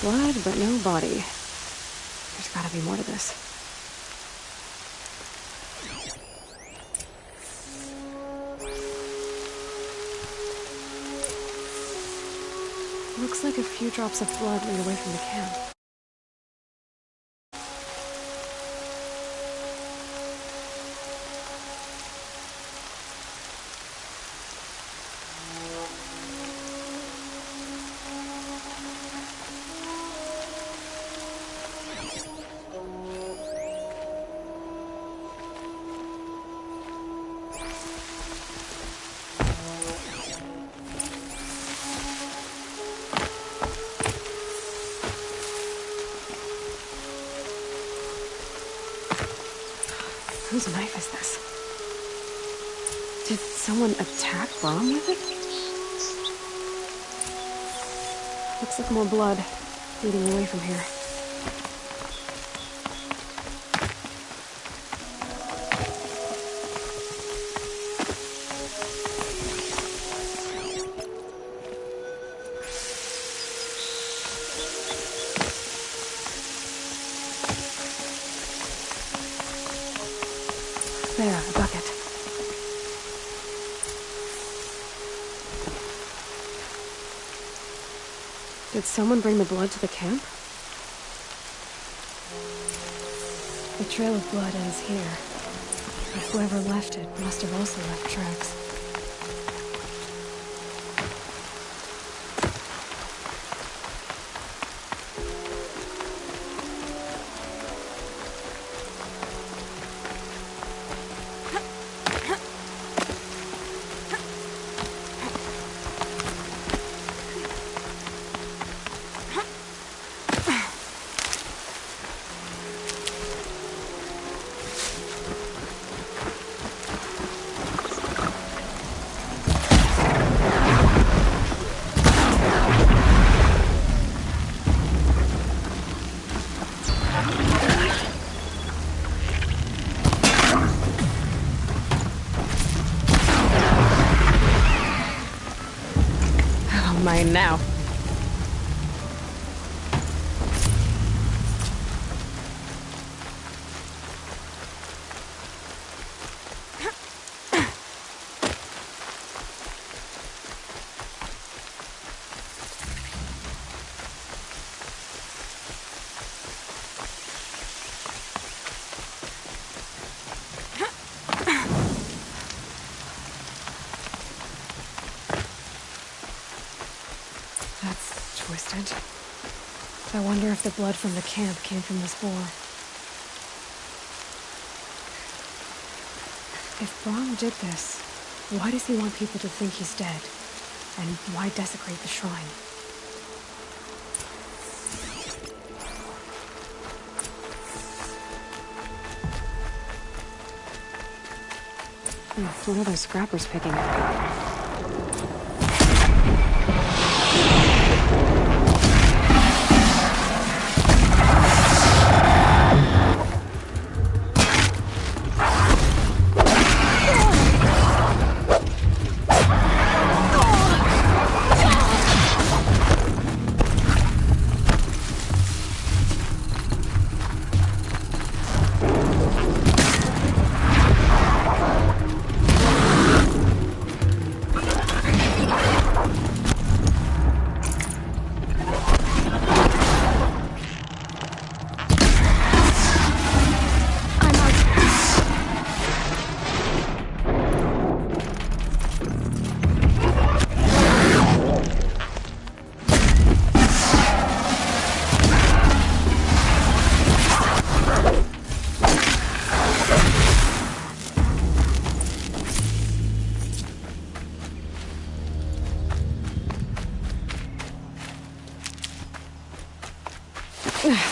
Blood, but no body. There's gotta be more to this. Looks like a few drops of blood lead away from the camp. Whose knife is this? Did someone attack Brom with it? Looks like more blood leading away from here. There, a bucket. Did someone bring the blood to the camp? The trail of blood ends here, but whoever left it must have also left tracks. Mine now. That's twisted. I wonder if the blood from the camp came from this boar. If Brom did this, why does he want people to think he's dead? And why desecrate the shrine? What are those scrappers picking up?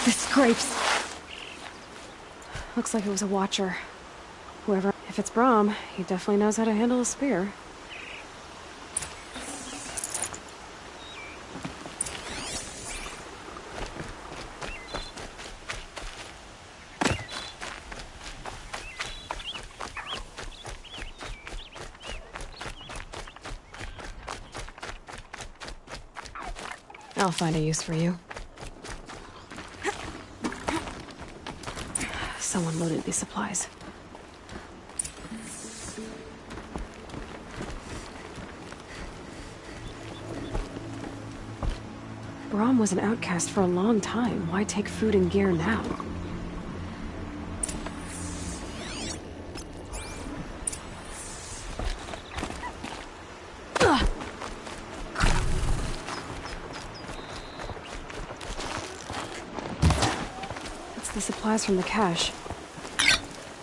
This scrapes. Looks like it was a watcher. Whoever... If it's Brom, he definitely knows how to handle a spear. I'll find a use for you. someone loaded these supplies. Brahm was an outcast for a long time. Why take food and gear now? It's the supplies from the cache.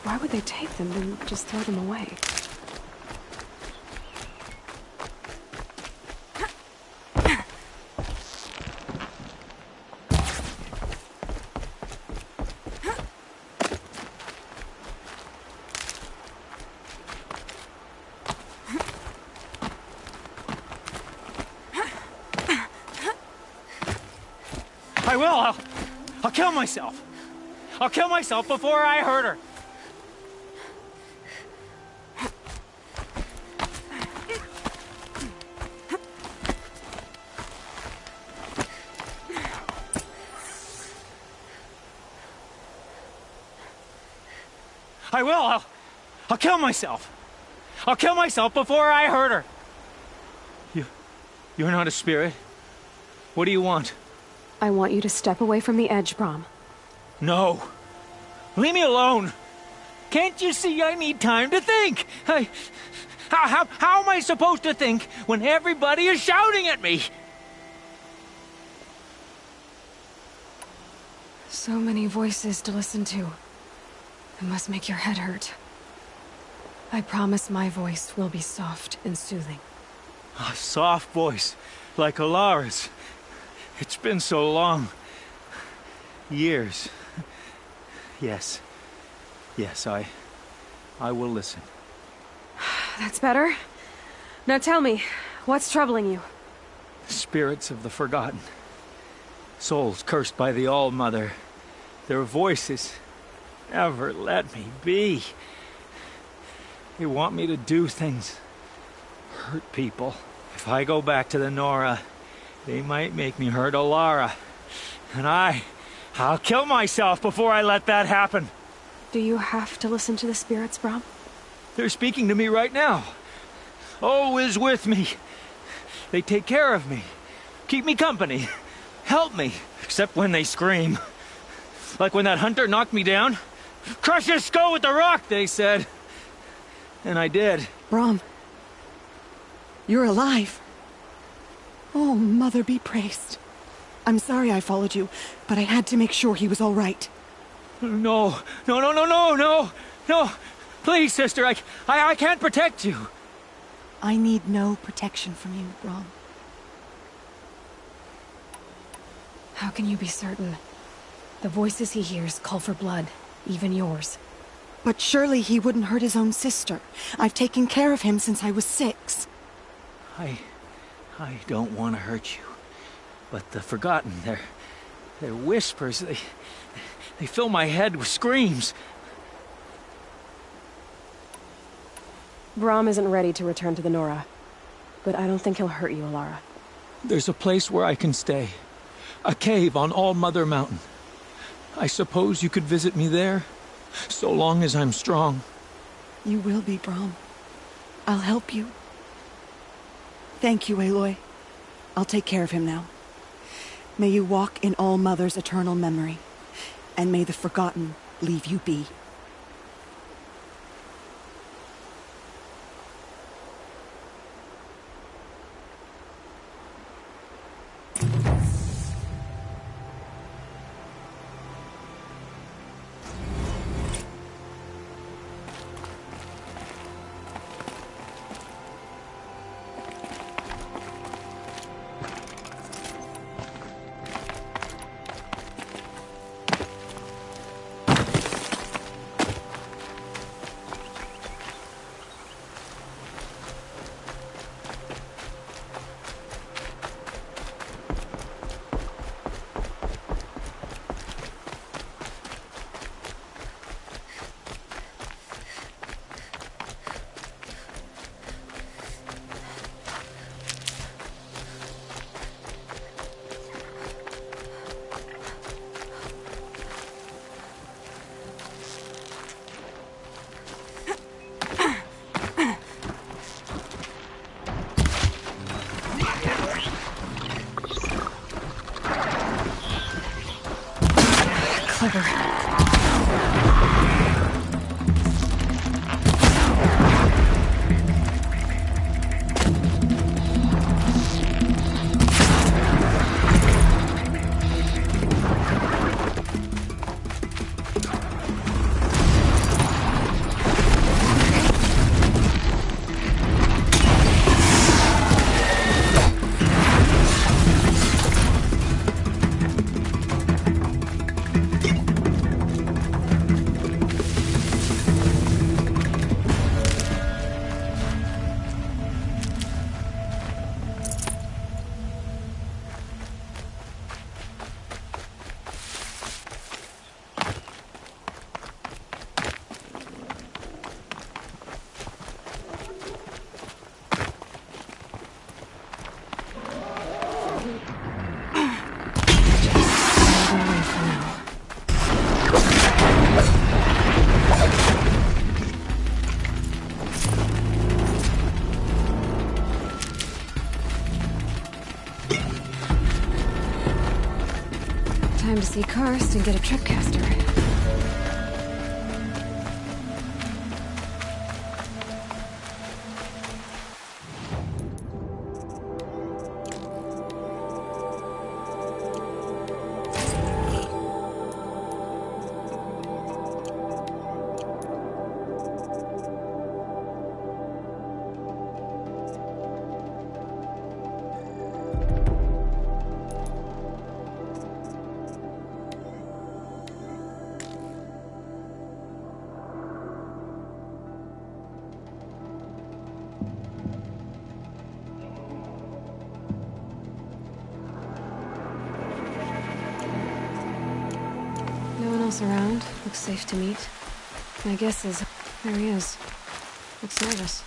Why would they take them and just throw them away? I will. I'll kill myself. I'll kill myself before I hurt her. I will. I'll kill myself. I'll kill myself before I hurt her. You're not a spirit. What do you want? I want you to step away from the edge, Brahm. No. Leave me alone. Can't you see I need time to think? How am I supposed to think when everybody is shouting at me? So many voices to listen to. It must make your head hurt. I promise my voice will be soft and soothing. A soft voice, like Alara's. It's been so long. Years. Yes. Yes, I will listen. That's better. Now tell me, what's troubling you? Spirits of the forgotten. Souls cursed by the All-Mother. Their voices never let me be. They want me to do things. Hurt people. If I go back to the Nora, they might make me hurt Alara. And I'll kill myself before I let that happen. Do you have to listen to the spirits, Brahm? They're speaking to me right now. Oh is with me. They take care of me. Keep me company. Help me. Except when they scream. Like when that hunter knocked me down. Crush his skull with the rock, they said. And I did. Brahm. You're alive. Oh, Mother be praised. I'm sorry I followed you, but I had to make sure he was all right. No. Please, sister, I can't protect you. I need no protection from you, Brahm. How can you be certain? The voices he hears call for blood, even yours. But surely he wouldn't hurt his own sister. I've taken care of him since I was 6. I don't want to hurt you. But the Forgotten, their whispers, they fill my head with screams. Brahm isn't ready to return to the Nora. But I don't think he'll hurt you, Alara. There's a place where I can stay. A cave on All-Mother Mountain. I suppose you could visit me there? So long as I'm strong. You will be, Brahm. I'll help you. Thank you, Aloy. I'll take care of him now. May you walk in All-Mother's eternal memory. And may the Forgotten leave you be. clever. Time to see Karst and get a tripcaster. No one else around. Looks safe to meet. My guess is... there he is. Looks nervous.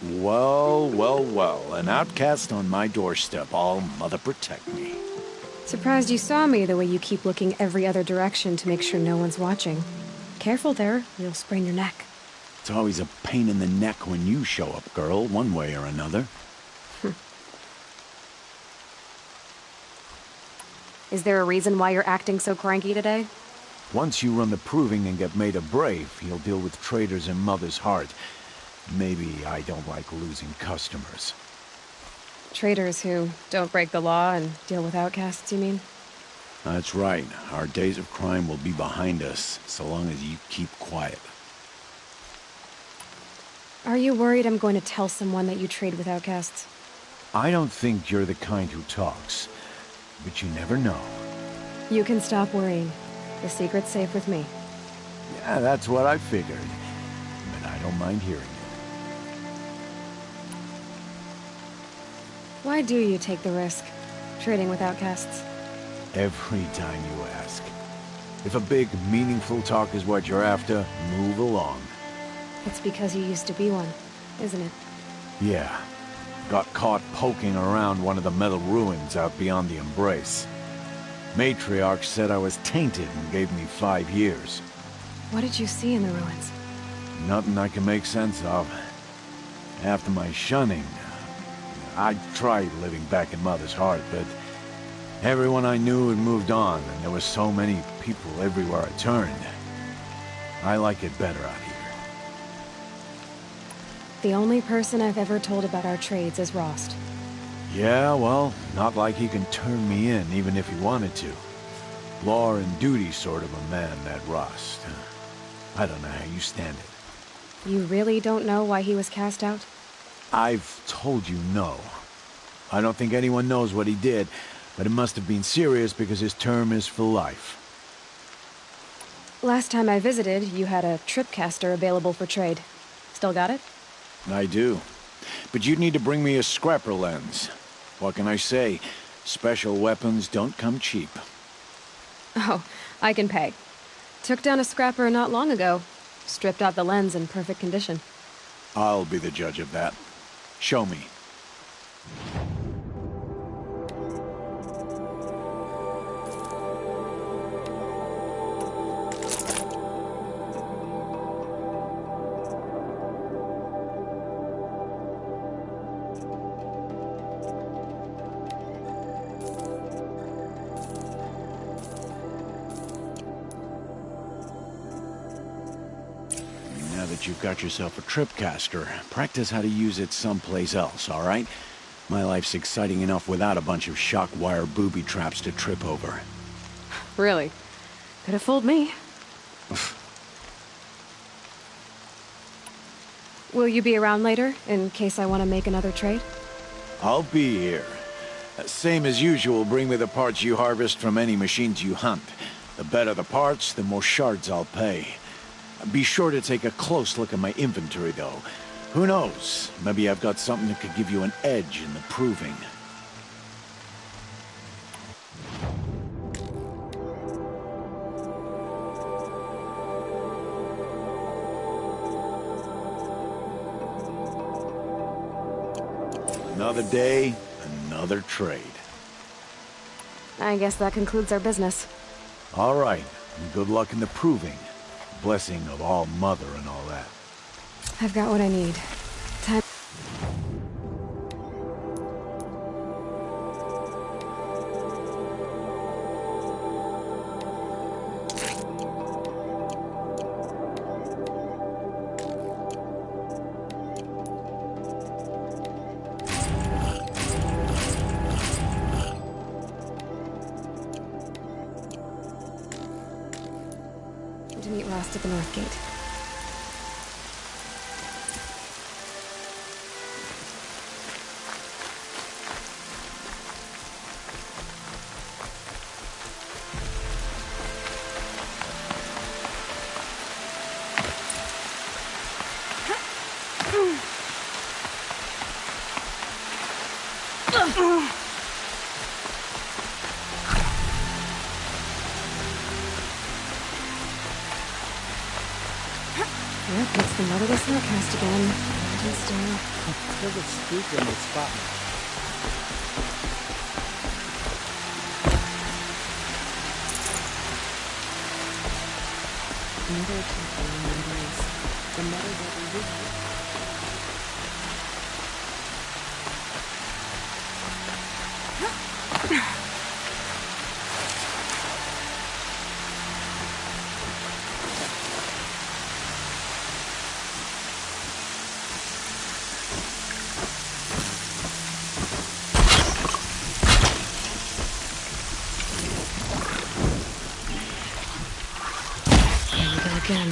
Well, well, well. An outcast on my doorstep. All mother protect me. Surprised you saw me the way you keep looking every other direction to make sure no one's watching. Careful there, you'll sprain your neck. It's always a pain in the neck when you show up, girl, one way or another. Is there a reason why you're acting so cranky today? Once you run the proving and get made a brave, you'll deal with traitors in Mother's heart. Maybe I don't like losing customers. Traitors who don't break the law and deal with outcasts, you mean? That's right. Our days of crime will be behind us, so long as you keep quiet. Are you worried I'm going to tell someone that you trade with outcasts? I don't think you're the kind who talks, but you never know. You can stop worrying. The secret's safe with me. Yeah, that's what I figured. But I don't mind hearing it. Why do you take the risk, trading with outcasts? Every time you ask. If a big, meaningful talk is what you're after, move along. It's because you used to be one, isn't it? Yeah. Got caught poking around one of the metal ruins out beyond the Embrace. Matriarch said I was tainted and gave me 5 years. What did you see in the ruins? Nothing I can make sense of. After my shunning, I tried living back in Mother's heart, but everyone I knew had moved on, and there were so many people everywhere I turned. I like it better out here. The only person I've ever told about our trades is Rost. Yeah, well, not like he can turn me in, even if he wanted to. Law and duty sort of a man, that Rost. I don't know how you stand it. You really don't know why he was cast out? I've told you no. I don't think anyone knows what he did, but it must have been serious because his term is for life. Last time I visited, you had a tripcaster available for trade. Still got it? I do. But you'd need to bring me a scrapper lens. What can I say? Special weapons don't come cheap. Oh, I can pay. Took down a scrapper not long ago. Stripped out the lens in perfect condition. I'll be the judge of that. Show me. that you've got yourself a tripcaster, practice how to use it someplace else, all right? My life's exciting enough without a bunch of shock wire booby traps to trip over. Really? Could have fooled me. Will you be around later, in case I want to make another trade? I'll be here. Same as usual, bring me the parts you harvest from any machines you hunt. The better the parts, the more shards I'll pay. Be sure to take a close look at my inventory, though. Who knows? Maybe I've got something that could give you an edge in the proving. Another day, another trade. I guess that concludes our business. All right, and good luck in the proving. Blessing of All Mother and all that. I've got what I need. Time. To meet Rost at the North Gate. Yep, it's the motherless outcast again. Just There's a spook in the spot. Another temple in the embrace. The mother that we visit. Again.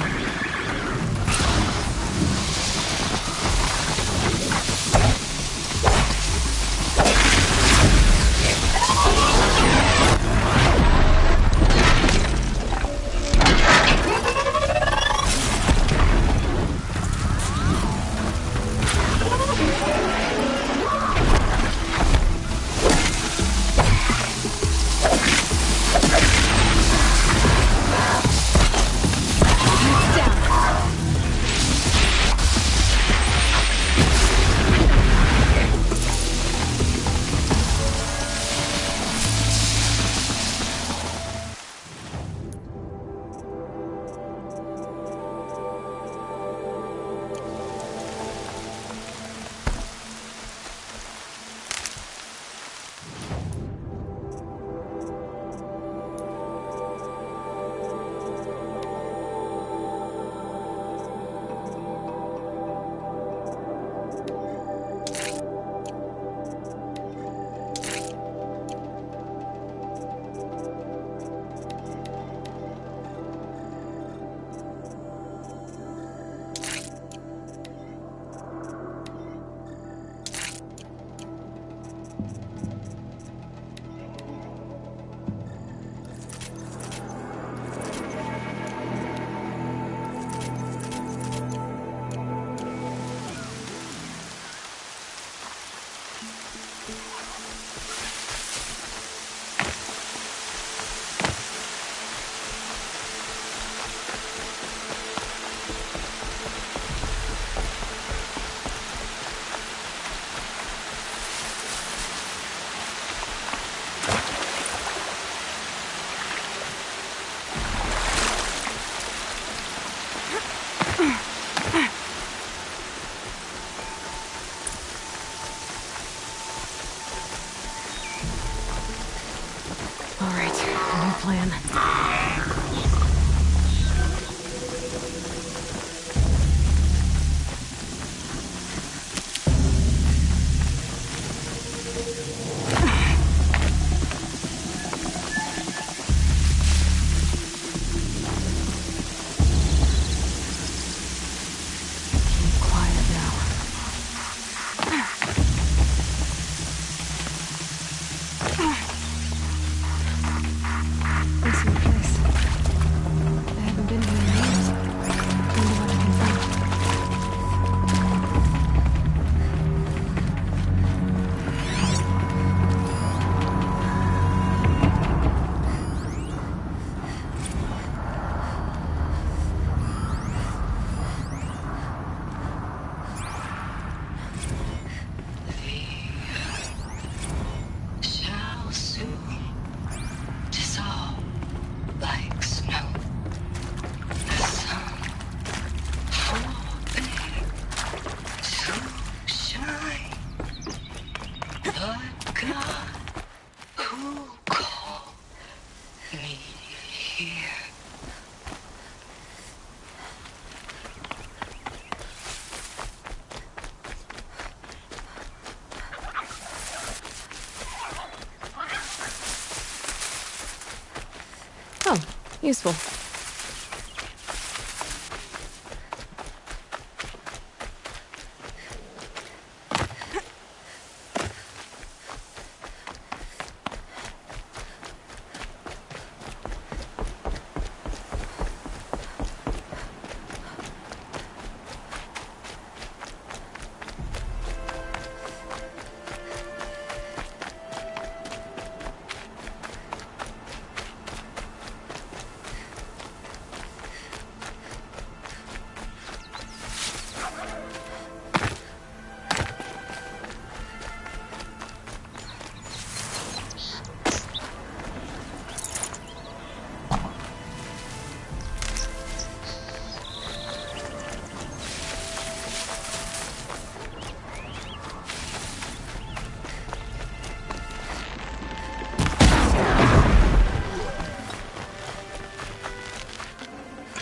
Useful.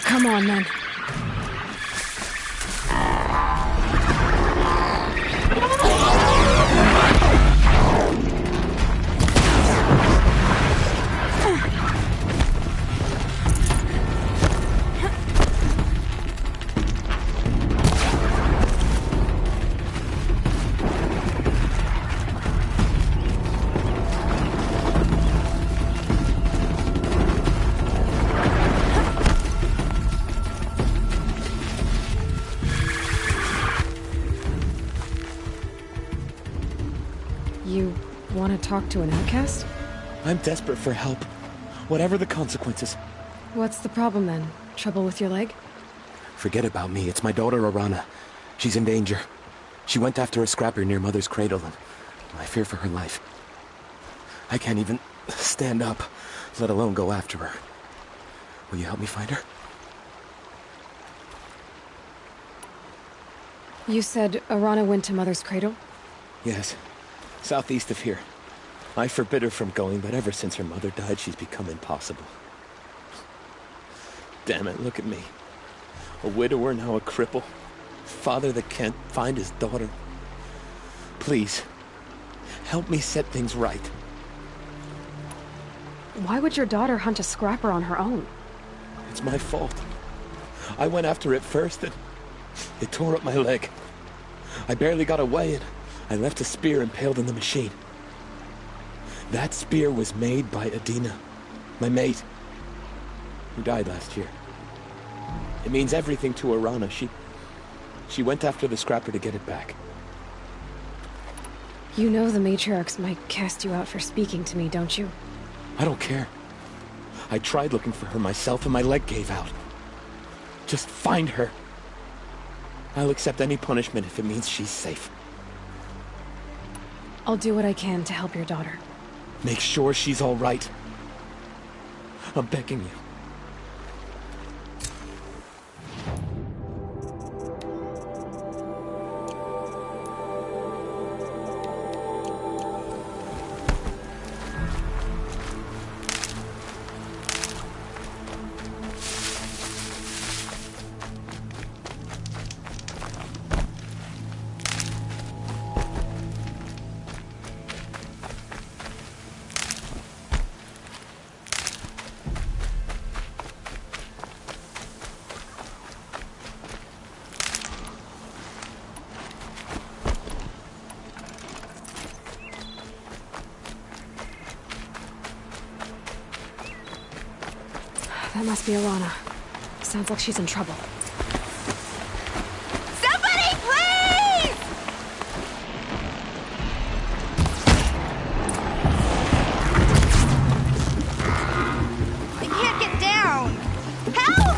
Come on, then. You want to talk to an outcast? I'm desperate for help. Whatever the consequences. What's the problem then? Trouble with your leg? Forget about me. It's my daughter, Arana. She's in danger. She went after a scrapper near Mother's cradle, and I fear for her life. I can't even stand up, let alone go after her. Will you help me find her? You said Arana went to Mother's cradle? Yes. Southeast of here. I forbid her from going, but ever since her mother died, she's become impossible. Damn it, look at me. A widower, now a cripple. Father that can't find his daughter. Please, help me set things right. Why would your daughter hunt a scrapper on her own? It's my fault. I went after it first, and it tore up my leg. I barely got away, and I left a spear impaled in the machine. That spear was made by Adina, my mate, who died last year. It means everything to Arana. She went after the scrapper to get it back. You know the matriarchs might cast you out for speaking to me, don't you? I don't care. I tried looking for her myself, and my leg gave out. Just find her. I'll accept any punishment if it means she's safe. I'll do what I can to help your daughter. Make sure she's all right. I'm begging you. That must be Arana. Sounds like she's in trouble. Somebody, please! I can't get down. Help!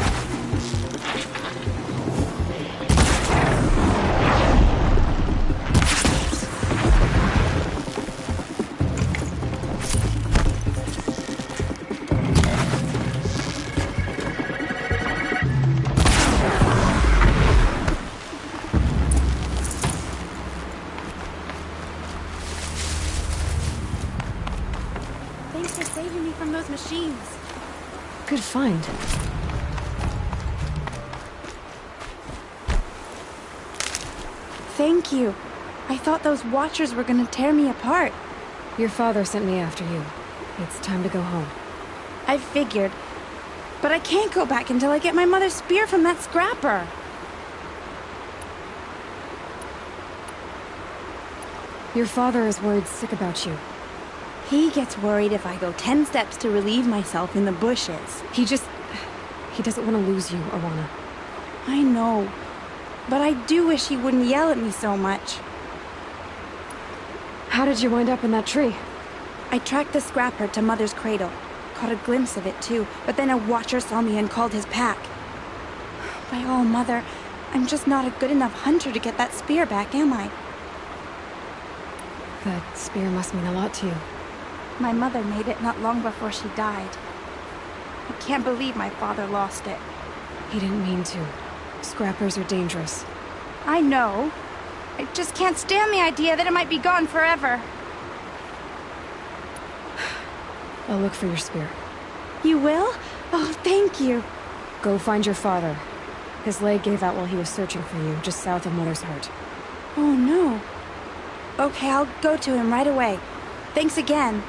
Thanks for saving me from those machines. Good find. Thank you. I thought those Watchers were gonna tear me apart. Your father sent me after you. It's time to go home. I figured. But I can't go back until I get my mother's spear from that scrapper. Your father is worried sick about you. He gets worried if I go 10 steps to relieve myself in the bushes. He doesn't want to lose you, Arana. I know. But I do wish he wouldn't yell at me so much. How did you wind up in that tree? I tracked the scrapper to Mother's cradle. Caught a glimpse of it too, but then a watcher saw me and called his pack. By all, Mother, I'm just not a good enough hunter to get that spear back, am I? That spear must mean a lot to you. My mother made it not long before she died. I can't believe my father lost it. He didn't mean to. Scrappers are dangerous. I know. I just can't stand the idea that it might be gone forever. I'll look for your spear. You will? Oh, thank you. Go find your father. His leg gave out while he was searching for you, just south of Mother's Heart. Oh, no. Okay, I'll go to him right away. Thanks again.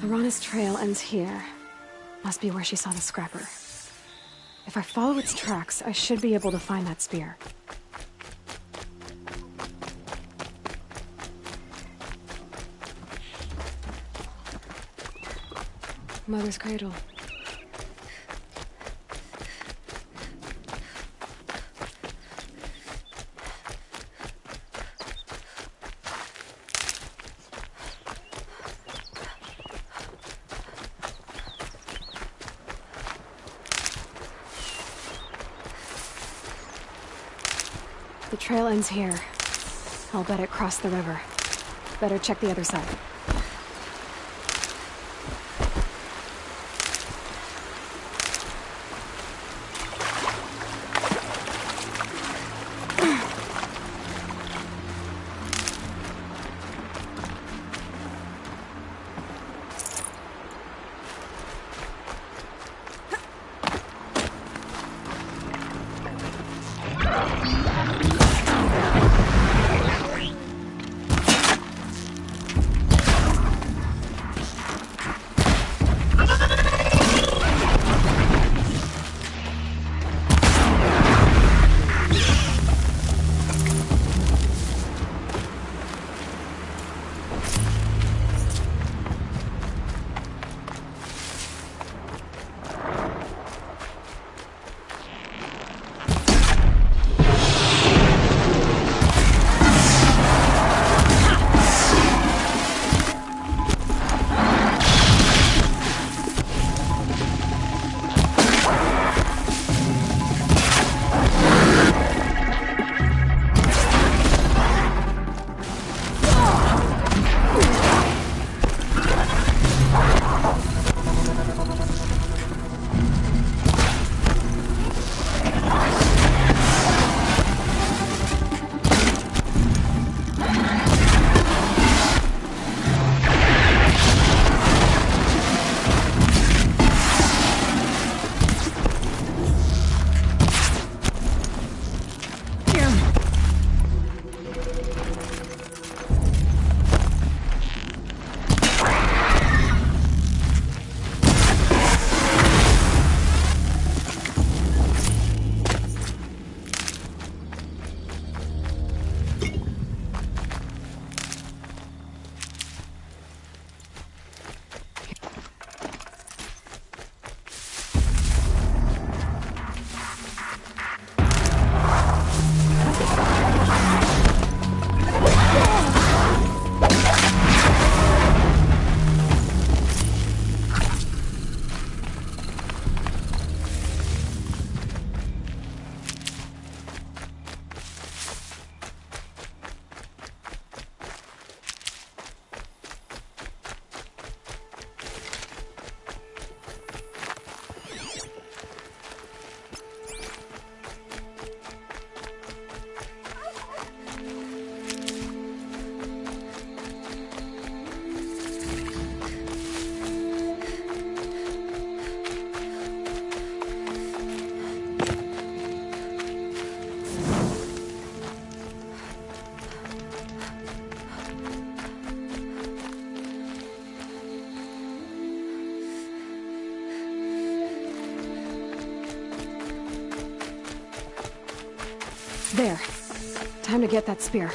Arana's trail ends here. Must be where she saw the scrapper. If I follow its tracks, I should be able to find that spear. Mother's cradle. The trail ends here. I'll bet it crossed the river. Better check the other side. There. Time to get that spear.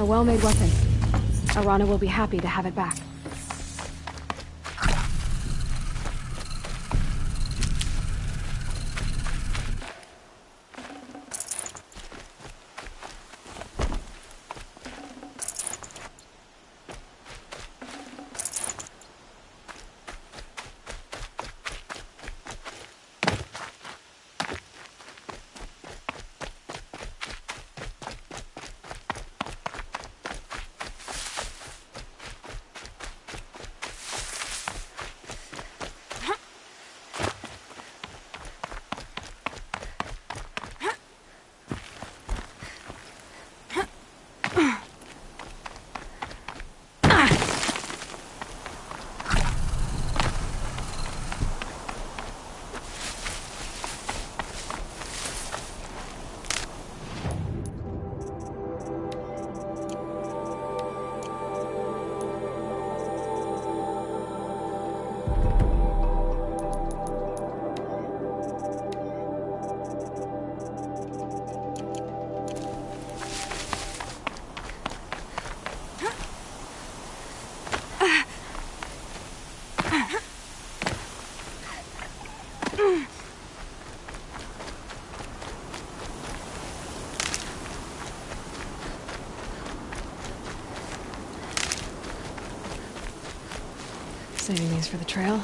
A well-made weapon. Arana will be happy to have it back. Saving these for the trail.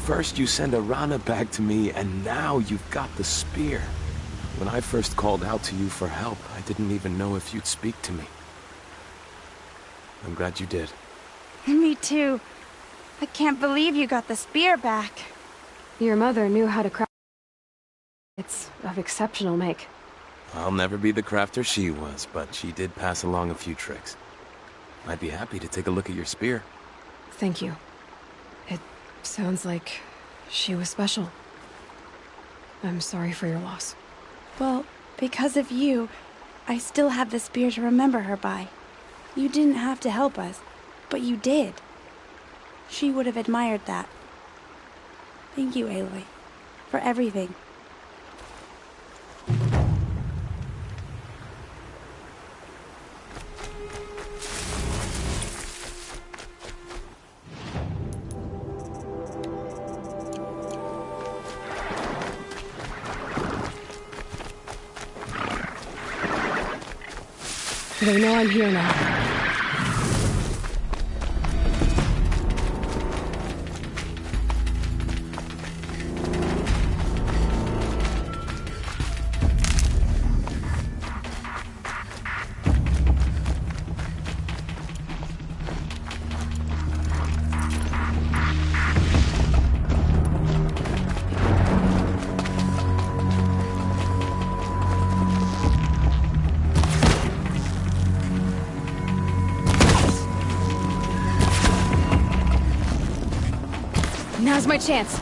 First you send Arana back to me, and now you've got the spear. When I first called out to you for help, I didn't even know if you'd speak to me. I'm glad you did. Me too. I can't believe you got the spear back. Your mother knew how to craft. It's of exceptional make. I'll never be the crafter she was, but she did pass along a few tricks. I'd be happy to take a look at your spear. Thank you. It sounds like she was special. I'm sorry for your loss. Well, because of you, I still have the spear to remember her by. You didn't have to help us, but you did. She would have admired that. Thank you, Aloy, for everything. They know I'm here now. Now's my chance.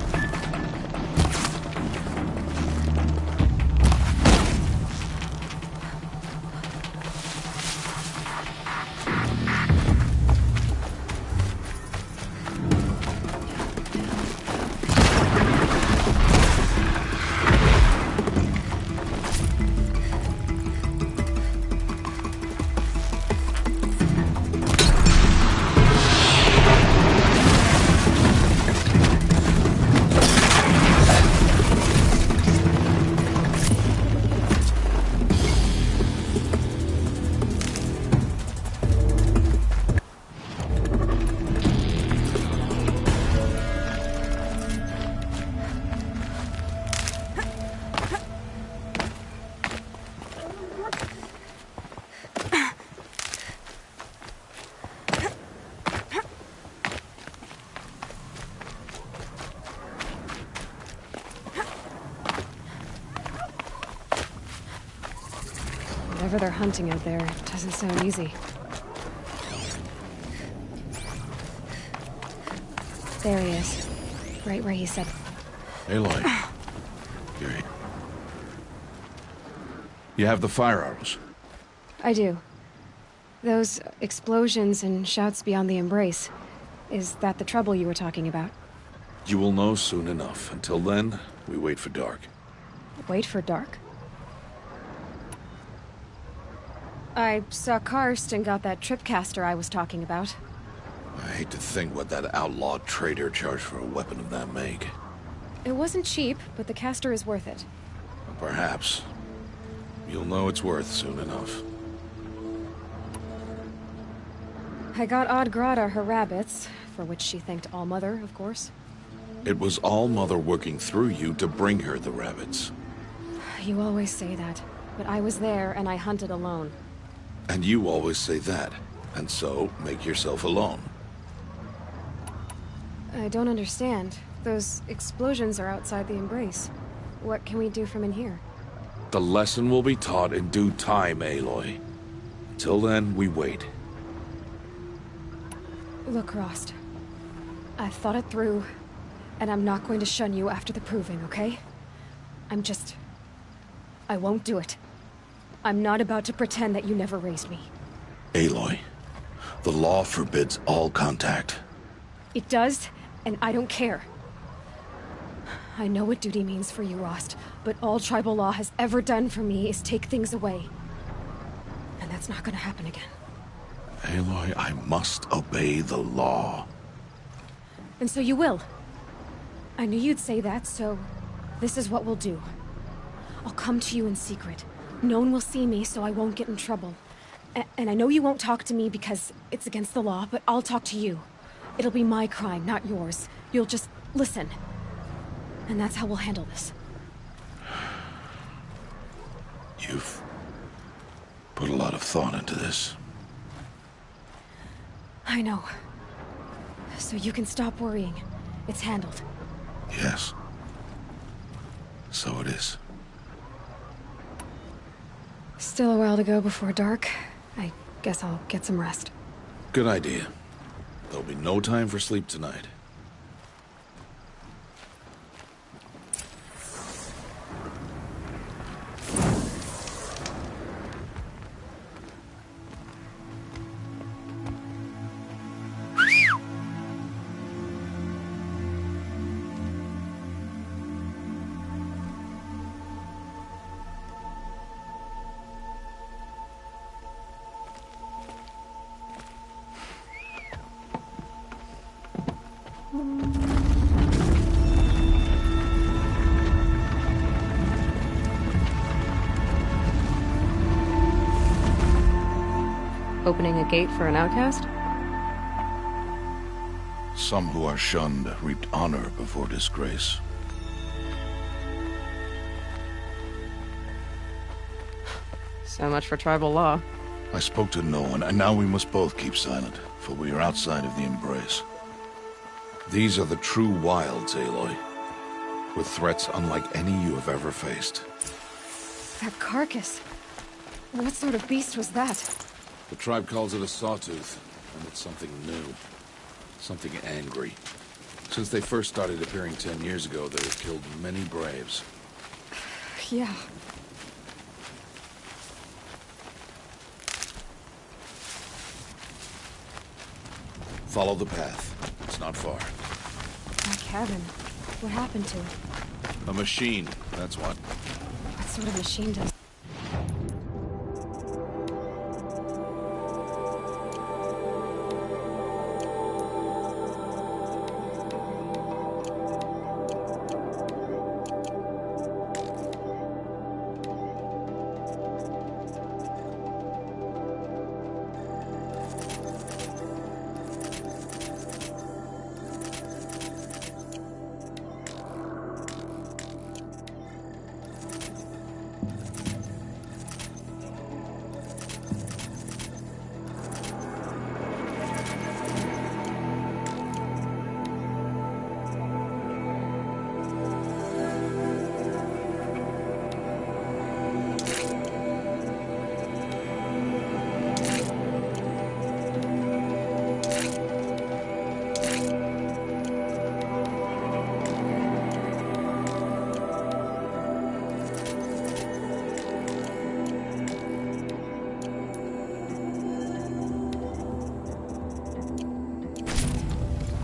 Whatever they're hunting out there, it doesn't sound easy. There he is. Right where he said. Aloy. You're here. You have the fire arrows. I do. Those explosions and shouts beyond the embrace. Is that the trouble you were talking about? You will know soon enough. Until then, we wait for dark. Wait for dark? I saw Karst and got that tripcaster I was talking about. I hate to think what that outlaw trader charged for a weapon of that make. It wasn't cheap, but the caster is worth it. Perhaps. You'll know it's worth soon enough. I got Oddgrada her rabbits, for which she thanked Allmother, of course. It was Allmother working through you to bring her the rabbits. You always say that, but I was there and I hunted alone. And you always say that, and so make yourself alone. I don't understand. Those explosions are outside the embrace. What can we do from in here? The lesson will be taught in due time, Aloy. Till then, we wait. Look, Rost. I've thought it through, and I'm not going to shun you after the proving, okay? I won't do it. I'm not about to pretend that you never raised me. Aloy, the law forbids all contact. It does, and I don't care. I know what duty means for you, Rost, but all tribal law has ever done for me is take things away. And that's not gonna happen again. Aloy, I must obey the law. And so you will. I knew you'd say that, so this is what we'll do. I'll come to you in secret. No one will see me, so I won't get in trouble. And I know you won't talk to me because it's against the law, but I'll talk to you. It'll be my crime, not yours. You'll just listen. And that's how we'll handle this. You've put a lot of thought into this. I know. So you can stop worrying. It's handled. Yes. So it is. Still a while to go before dark. I guess I'll get some rest. Good idea. There'll be no time for sleep tonight. Opening a gate for an outcast? Some who are shunned reaped honor before disgrace. So much for tribal law. I spoke to no one, and now we must both keep silent, for we are outside of the embrace. These are the true wilds, Aloy, with threats unlike any you have ever faced. That carcass. What sort of beast was that? The tribe calls it a sawtooth, and it's something new. Something angry. Since they first started appearing 10 years ago, they have killed many braves. Yeah. Follow the path. It's not far. That cabin. What happened to it? A machine, that's what. What sort of machine does...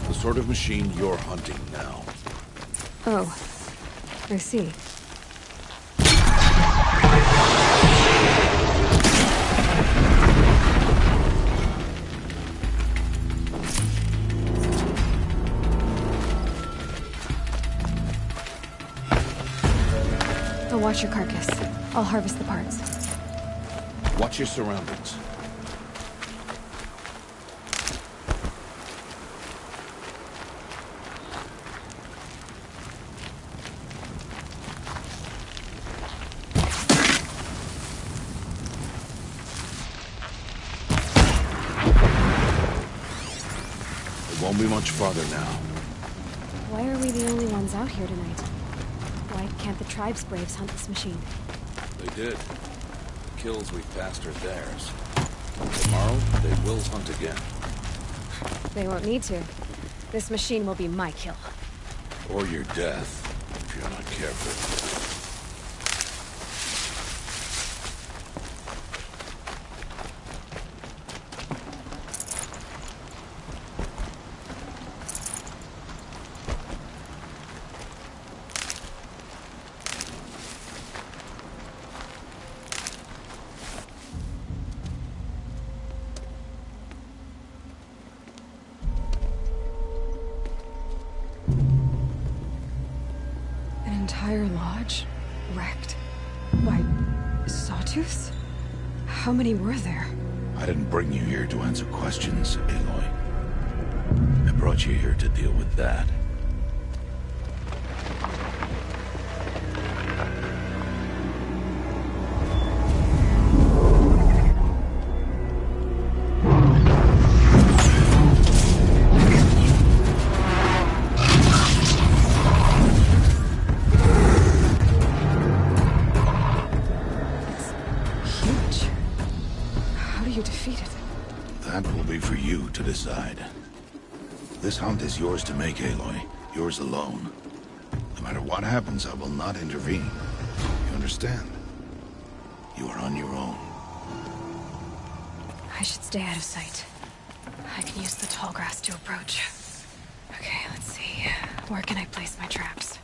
The sort of machine you're hunting now. Oh. I see. I'll watch your carcass. I'll harvest the parts. Watch your surroundings. Won't be much farther now. Why are we the only ones out here tonight? Why can't the tribe's braves hunt this machine? They did. The kills we passed are theirs. Tomorrow, they will hunt again. They won't need to. This machine will be my kill. Or your death, if you're not careful. Entire lodge? Wrecked? By... sawtooths? How many were there? I didn't bring you here to answer questions, Aloy. I brought you here to deal with that. That will be for you to decide. This hunt is yours to make, Aloy. Yours alone. No matter what happens, I will not intervene. You understand? You are on your own. I should stay out of sight. I can use the tall grass to approach. Okay, let's see. Where can I place my traps?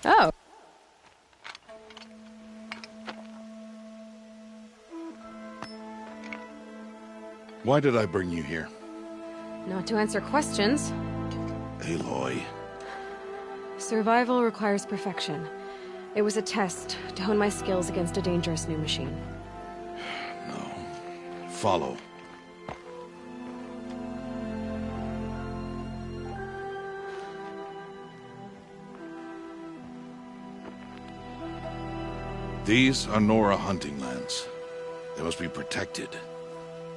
Oh. Why did I bring you here? Not to answer questions. Aloy. Survival requires perfection. It was a test to hone my skills against a dangerous new machine. No. Follow. These are Nora hunting lands. They must be protected.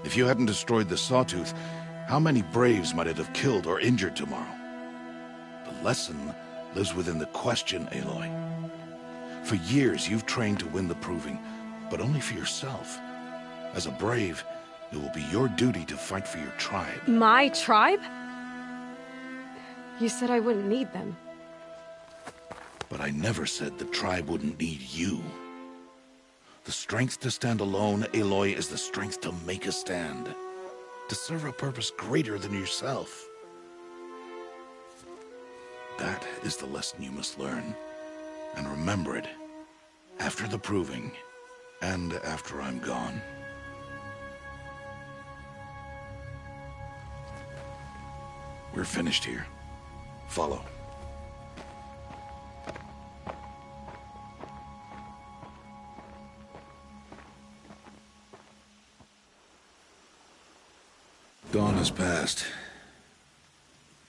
If you hadn't destroyed the Sawtooth, how many Braves might it have killed or injured tomorrow? The lesson lives within the question, Aloy. For years, you've trained to win the Proving, but only for yourself. As a Brave, it will be your duty to fight for your tribe. My tribe? You said I wouldn't need them. But I never said the tribe wouldn't need you. The strength to stand alone, Aloy, is the strength to make a stand. To serve a purpose greater than yourself. That is the lesson you must learn. And remember it. After the Proving. And after I'm gone. We're finished here. Follow. Dawn has passed.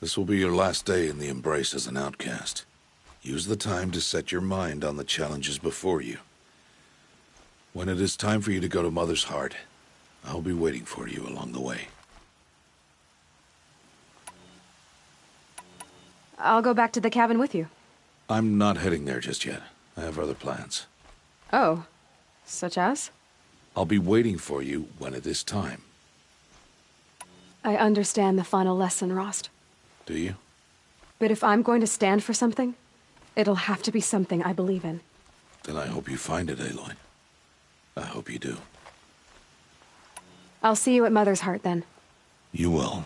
This will be your last day in the Embrace as an outcast. Use the time to set your mind on the challenges before you. When it is time for you to go to Mother's Heart, I'll be waiting for you along the way. I'll go back to the cabin with you. I'm not heading there just yet. I have other plans. Oh. Such as? I'll be waiting for you when it is time. I understand the final lesson, Rost. Do you? But if I'm going to stand for something, it'll have to be something I believe in. Then I hope you find it, Aloy. I hope you do. I'll see you at Mother's Heart, then. You will.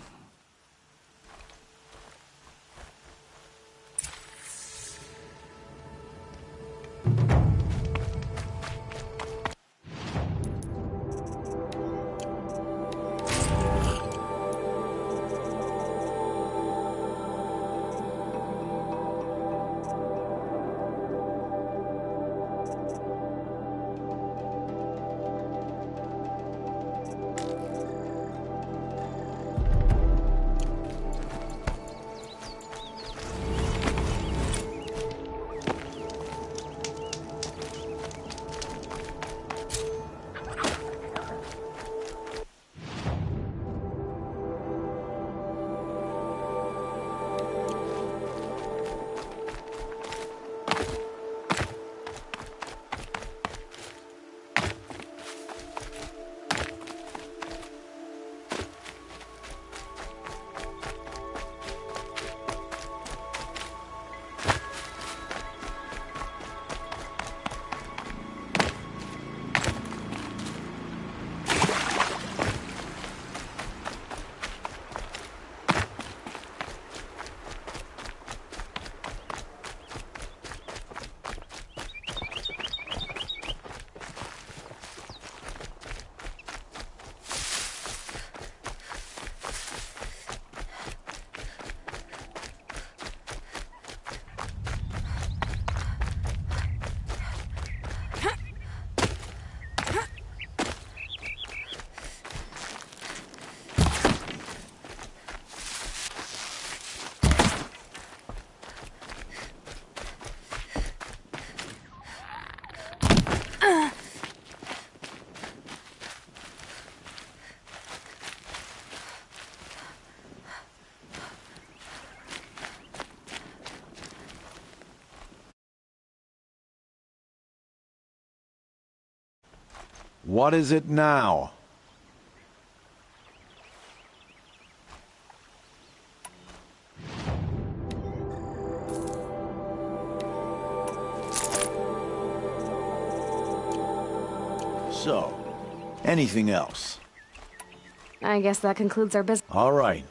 What is it now? So, anything else? I guess that concludes our business. All right.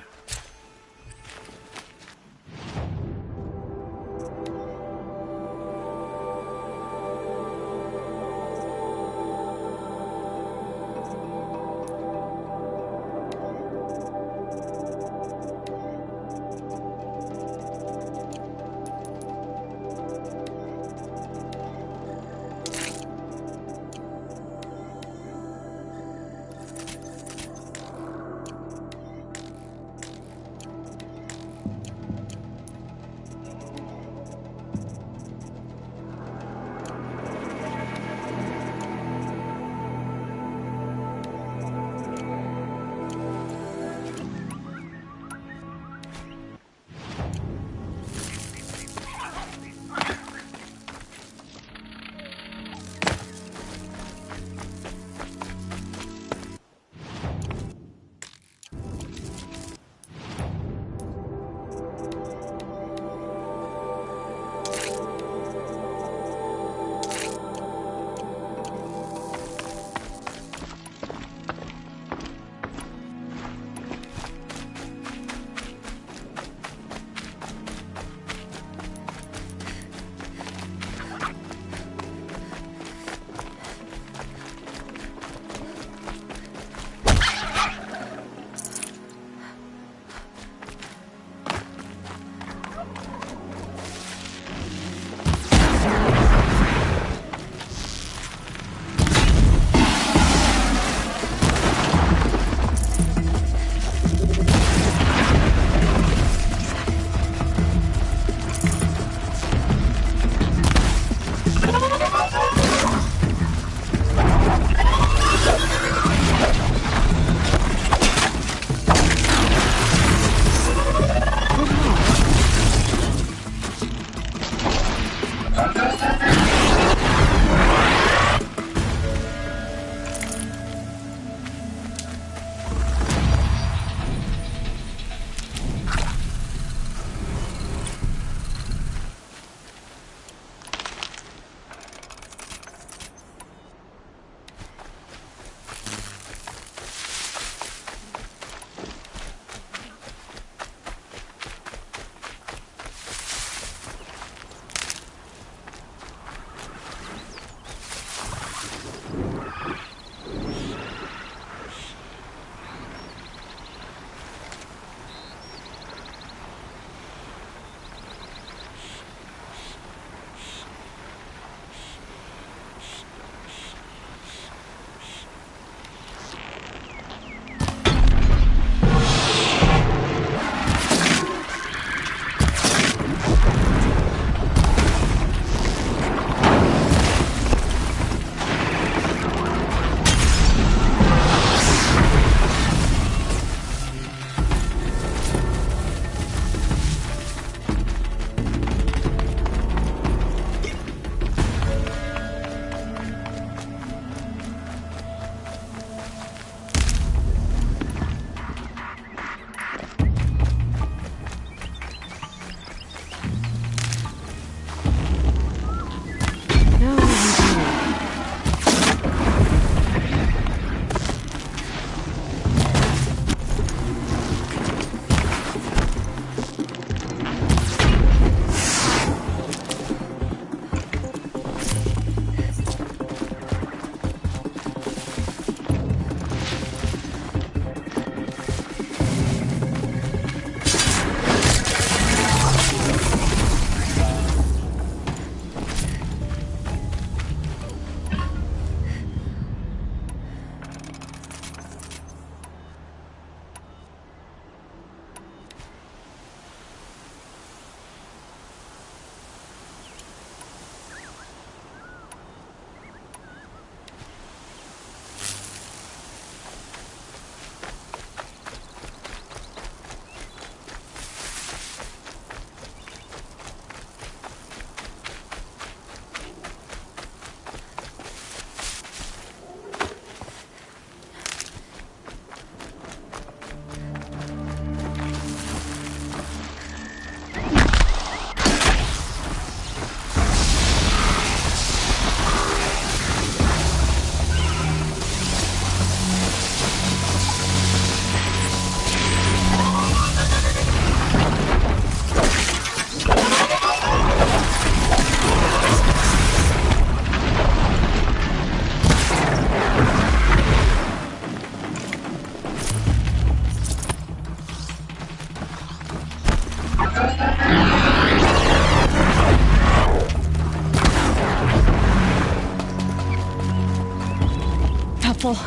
Helpful.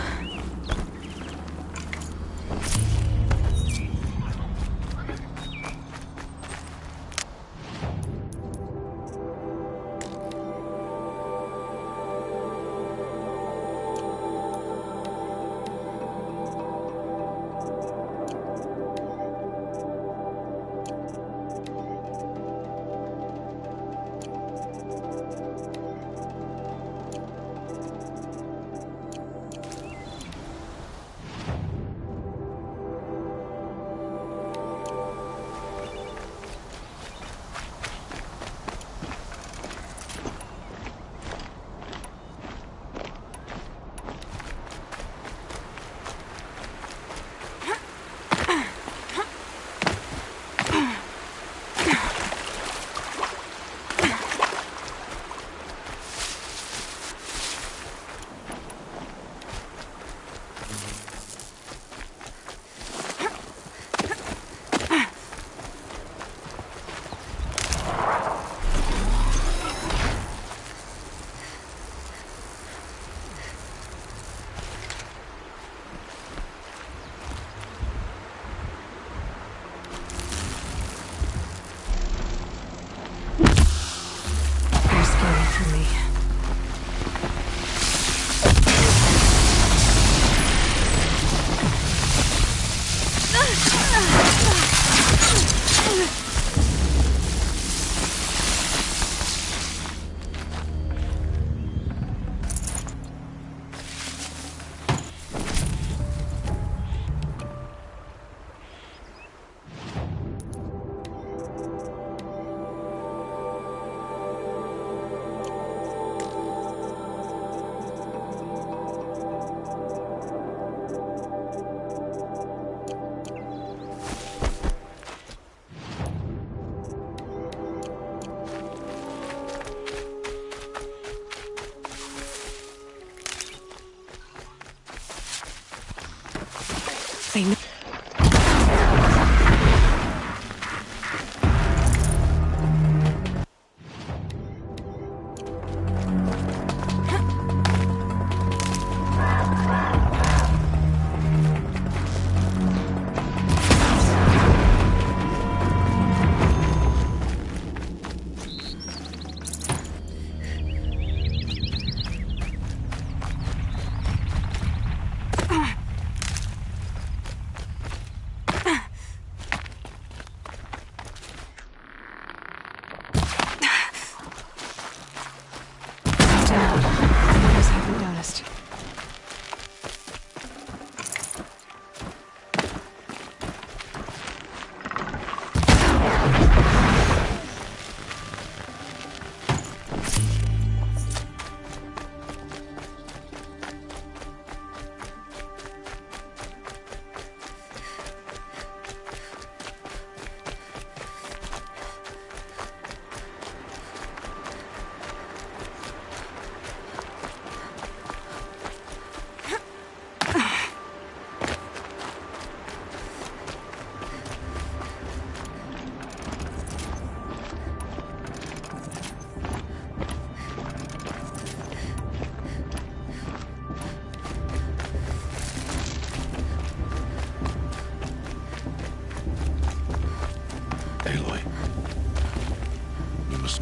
They know.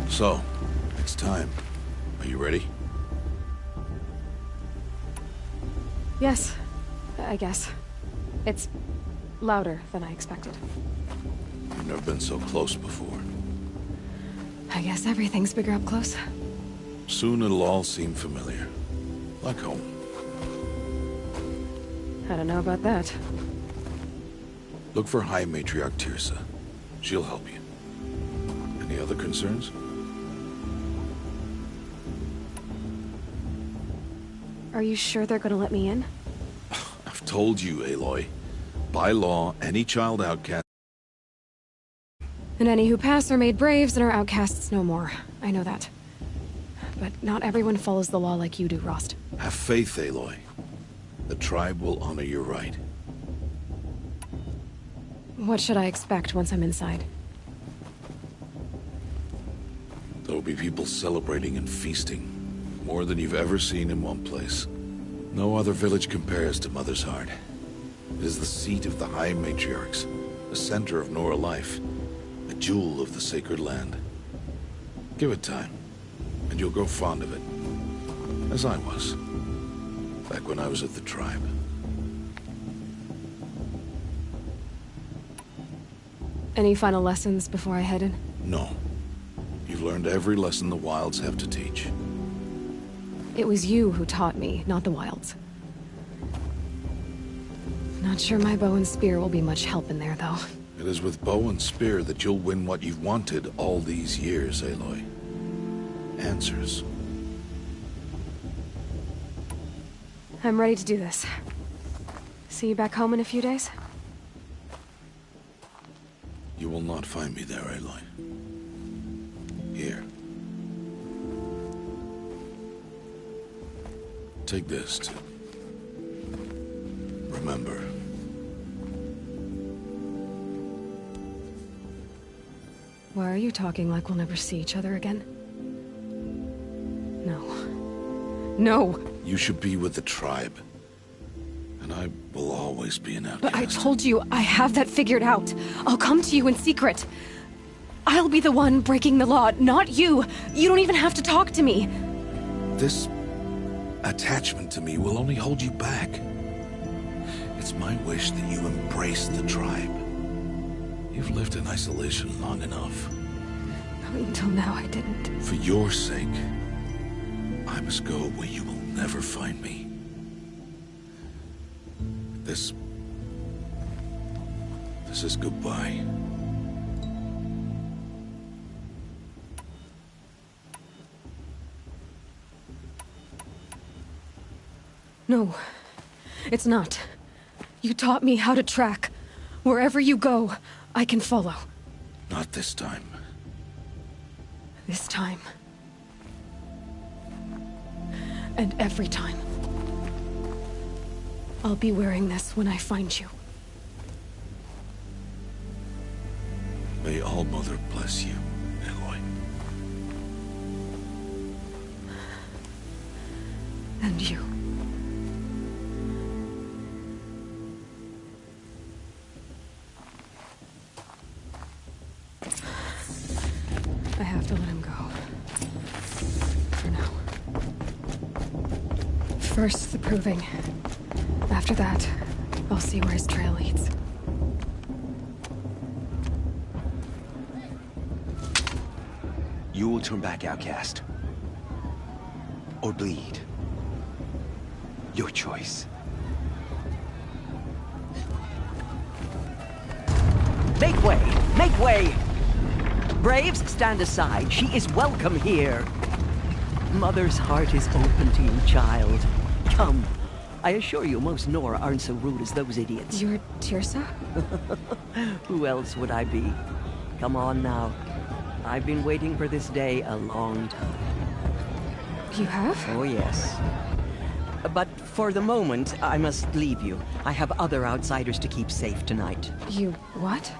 So, it's time. Are you ready? Yes, I guess. It's louder than I expected. You've never been so close before. I guess everything's bigger up close. Soon it'll all seem familiar. Like home. I don't know about that. Look for High Matriarch Tirsa. She'll help you. Any other concerns? Are you sure they're gonna let me in? I've told you, Aloy. By law, any child outcast... And any who pass are made braves and are outcasts no more. I know that. But not everyone follows the law like you do, Rost. Have faith, Aloy. The tribe will honor your right. What should I expect once I'm inside? There will be people celebrating and feasting, more than you've ever seen in one place. No other village compares to Mother's Heart. It is the seat of the High Matriarchs, the center of Nora life, a jewel of the sacred land. Give it time, and you'll grow fond of it, as I was, back when I was at the tribe. Any final lessons before I head in? No. You've learned every lesson the Wilds have to teach. It was you who taught me, not the Wilds. Not sure my bow and spear will be much help in there, though. It is with bow and spear that you'll win what you've wanted all these years, Aloy. Answers. I'm ready to do this. See you back home in a few days? You will not find me there, Aloy. Here. Take this to remember. Why are you talking like we'll never see each other again? No. No! You should be with the tribe. And I will always be an outcast. But I told you, I have that figured out. I'll come to you in secret. I'll be the one breaking the law, not you. You don't even have to talk to me. This attachment to me will only hold you back. It's my wish that you embrace the tribe. You've lived in isolation long enough. Until now, I didn't. For your sake, I must go where you will never find me. This is goodbye. No, it's not. You taught me how to track. Wherever you go, I can follow. Not this time. This time. And every time. I'll be wearing this when I find you. May All-Mother bless you, Aloy. And you. I have to let him go. For now. First, the proving. After that, I'll see where his trail leads. You will turn back, outcast. Or bleed. Your choice. Make way! Make way! Braves, stand aside. She is welcome here. Mother's heart is open to you, child. Come. I assure you, most Nora aren't so rude as those idiots. You're Tirsa? Who else would I be? Come on now. I've been waiting for this day a long time. You have? Oh, yes. But for the moment, I must leave you. I have other outsiders to keep safe tonight. You what?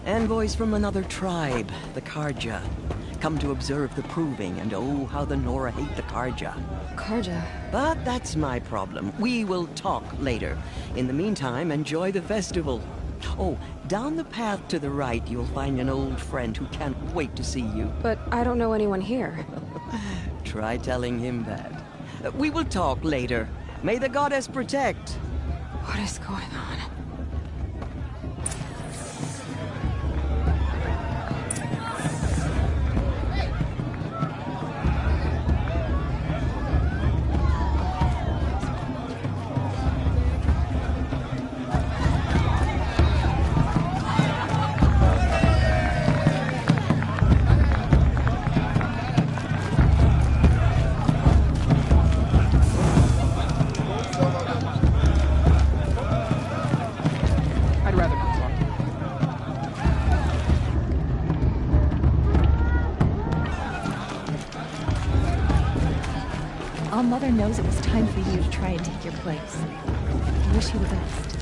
Envoys from another tribe, the Karja. Come to observe the proving, and oh, how the Nora hate the Karja. Karja? But that's my problem. We will talk later. In the meantime, enjoy the festival. Oh, down the path to the right, you'll find an old friend who can't wait to see you. But I don't know anyone here. Try telling him that. We will talk later. May the goddess protect. What is going on? Mother knows it was time for you to try and take your place. I wish you the best.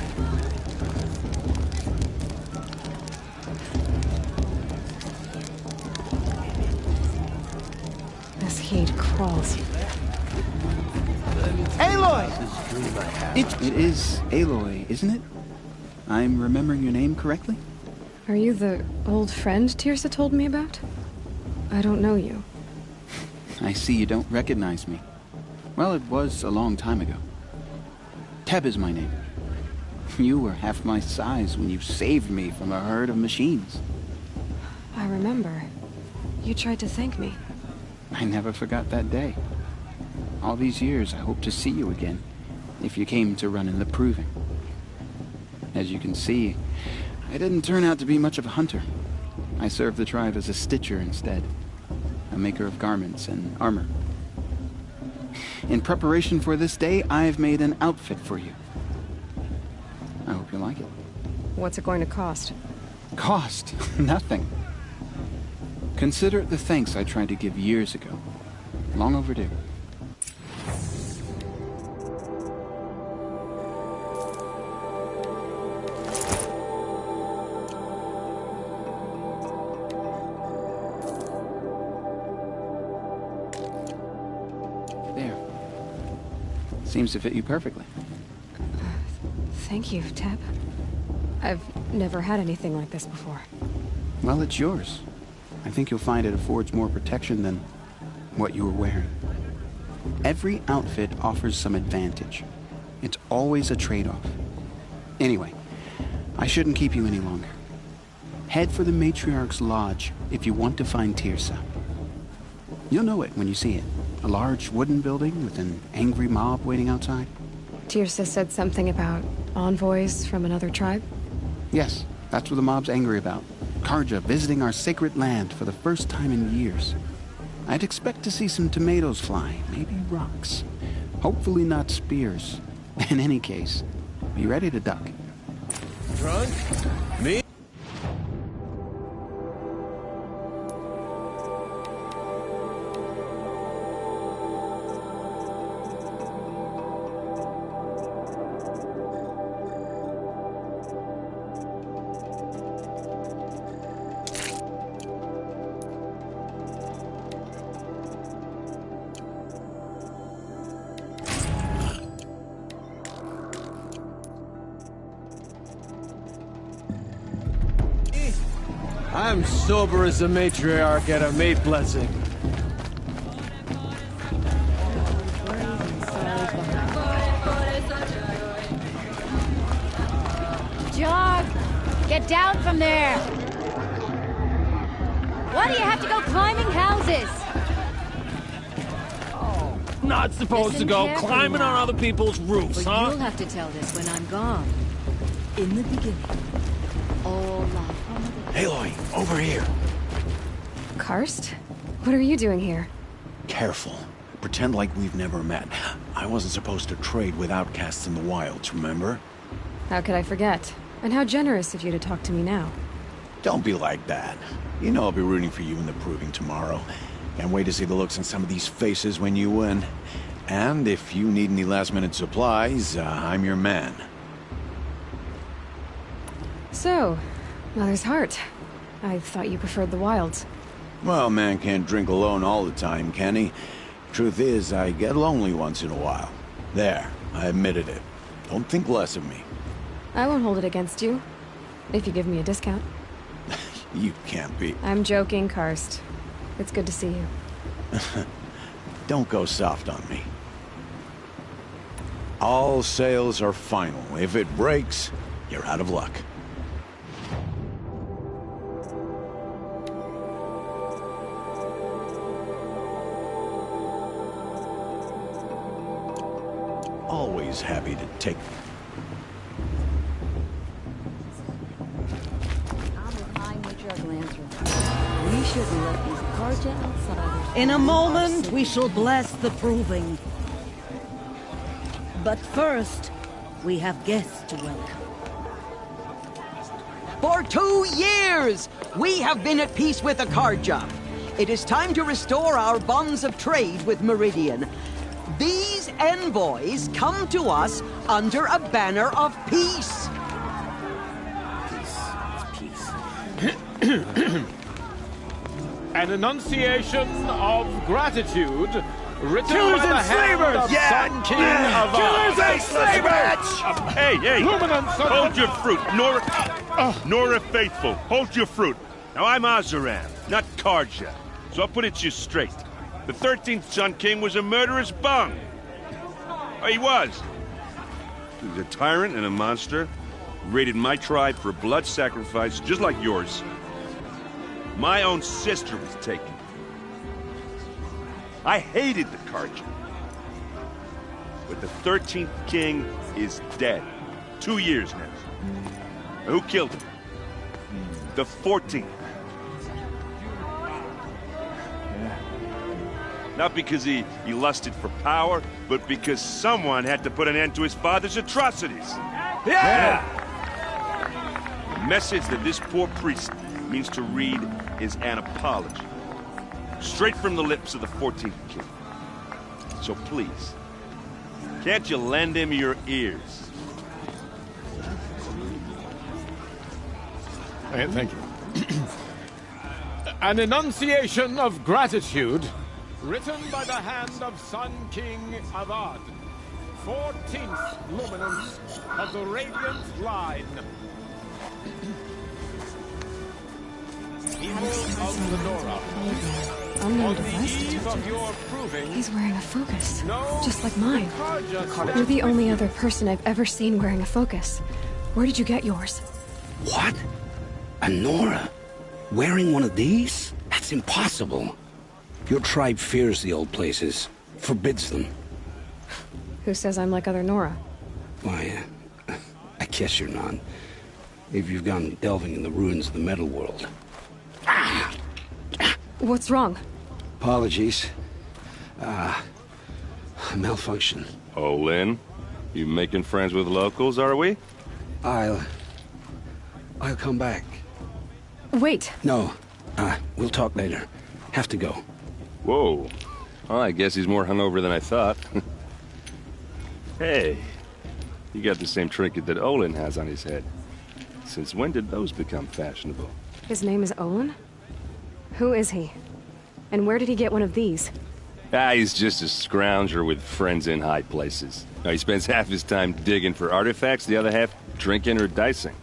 cascade crawls. Aloy! It is Aloy, isn't it? I'm remembering your name correctly? Are you the old friend Tirsa told me about? I don't know you. I see you don't recognize me. Well, it was a long time ago. Teb is my name. You were half my size when you saved me from a herd of machines. I remember. You tried to thank me. I never forgot that day. All these years, I hope to see you again, if you came to run in the Proving. As you can see, I didn't turn out to be much of a hunter. I served the tribe as a stitcher instead, a maker of garments and armor. In preparation for this day, I've made an outfit for you. I hope you like it. What's it going to cost? Cost? Nothing. Consider it the thanks I tried to give years ago. Long overdue. There. Seems to fit you perfectly. Thank you, Teb. I've never had anything like this before. Well, it's yours. I think you'll find it affords more protection than what you were wearing. Every outfit offers some advantage. It's always a trade-off. Anyway, I shouldn't keep you any longer. Head for the Matriarch's Lodge if you want to find Tirsa. You'll know it when you see it. A large wooden building with an angry mob waiting outside. Tirsa said something about envoys from another tribe? Yes, that's what the mob's angry about. Karja visiting our sacred land for the first time in years. I'd expect to see some tomatoes fly, maybe rocks. Hopefully not spears. In any case, be ready to duck. Drunk? Me? I'm sober as a matriarch at a mate blessing. Jog! Get down from there! Why do you have to go climbing houses? Not supposed Listen to go carefully climbing now. on other people's roofs, But huh? you'll have to tell this when I'm gone. In the beginning, all life. Aloy, over here. Karst? What are you doing here? Careful. Pretend like we've never met. I wasn't supposed to trade with outcasts in the wilds, remember? How could I forget? And how generous of you to talk to me now. Don't be like that. You know I'll be rooting for you in the Proving tomorrow. Can't wait to see the looks on some of these faces when you win. And if you need any last-minute supplies, I'm your man. So, Mother's Heart. I thought you preferred the wilds. Well, man can't drink alone all the time, can he? Truth is, I get lonely once in a while. There, I admitted it. Don't think less of me. I won't hold it against you. If you give me a discount. You can't be. I'm joking, Karst. It's good to see you. Don't go soft on me. All sales are final. If it breaks, you're out of luck. Always happy to take... We shouldn't let these Karja outsiders... In a moment, we shall bless the Proving. But first, we have guests to welcome. For 2 years, we have been at peace with the Karja. It is time to restore our bonds of trade with Meridian. These envoys come to us under a banner of peace. An enunciation of gratitude written Killers by the and hand slavers! of Yeah! Sun King of Killers and slavers! Hey! Luminance of Hold your fruit, Nora Faithful. Hold your fruit. Now I'm Azaram, not Karja. So I'll put it to you straight. The 13th Sun King was a murderous bung. Oh, he was. He was a tyrant and a monster. Raided my tribe for blood sacrifice, just like yours. My own sister was taken. I hated the Karja. But the 13th king is dead. 2 years now. Who killed him? The 14th. Not because he lusted for power, but because someone had to put an end to his father's atrocities. Yeah! The message that this poor priest means to read is an apology. Straight from the lips of the 14th king. So please, can't you lend him your ears? Thank you. An enunciation of gratitude written by the hand of Sun King Avad, 14th luminance of the Radiant Line. People of the Nora. Unknown On the device eve detected. of your proving, He's wearing a focus, no, just like mine. Karja You're the only other person I've ever seen wearing a focus. Where did you get yours? What? A Nora? Wearing one of these? That's impossible. Your tribe fears the old places, forbids them. Who says I'm like other Nora? Why, I guess you're not. If you've gone delving in the ruins of the metal world. What's wrong? Apologies. Malfunction. Oh, Lynn, you making friends with locals, are we? I'll come back. Wait. No, we'll talk later. Have to go. Whoa. Well, I guess he's more hungover than I thought. Hey, you got the same trinket that Olin has on his head. Since when did those become fashionable? His name is Olin? Who is he? And where did he get one of these? He's just a scrounger with friends in high places. Now, he spends half his time digging for artifacts, the other half drinking or dicing.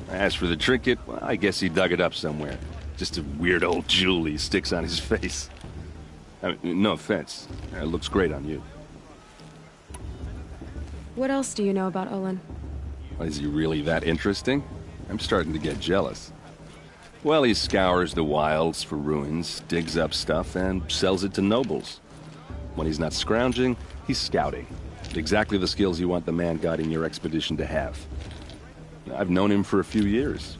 As for the trinket, well, I guess he dug it up somewhere. Just a weird old jewel he sticks on his face. I mean, no offense. It looks great on you. What else do you know about Olin? Is he really that interesting? I'm starting to get jealous. Well, he scours the wilds for ruins, digs up stuff, and sells it to nobles. When he's not scrounging, he's scouting. Exactly the skills you want the man guiding your expedition to have. I've known him for a few years.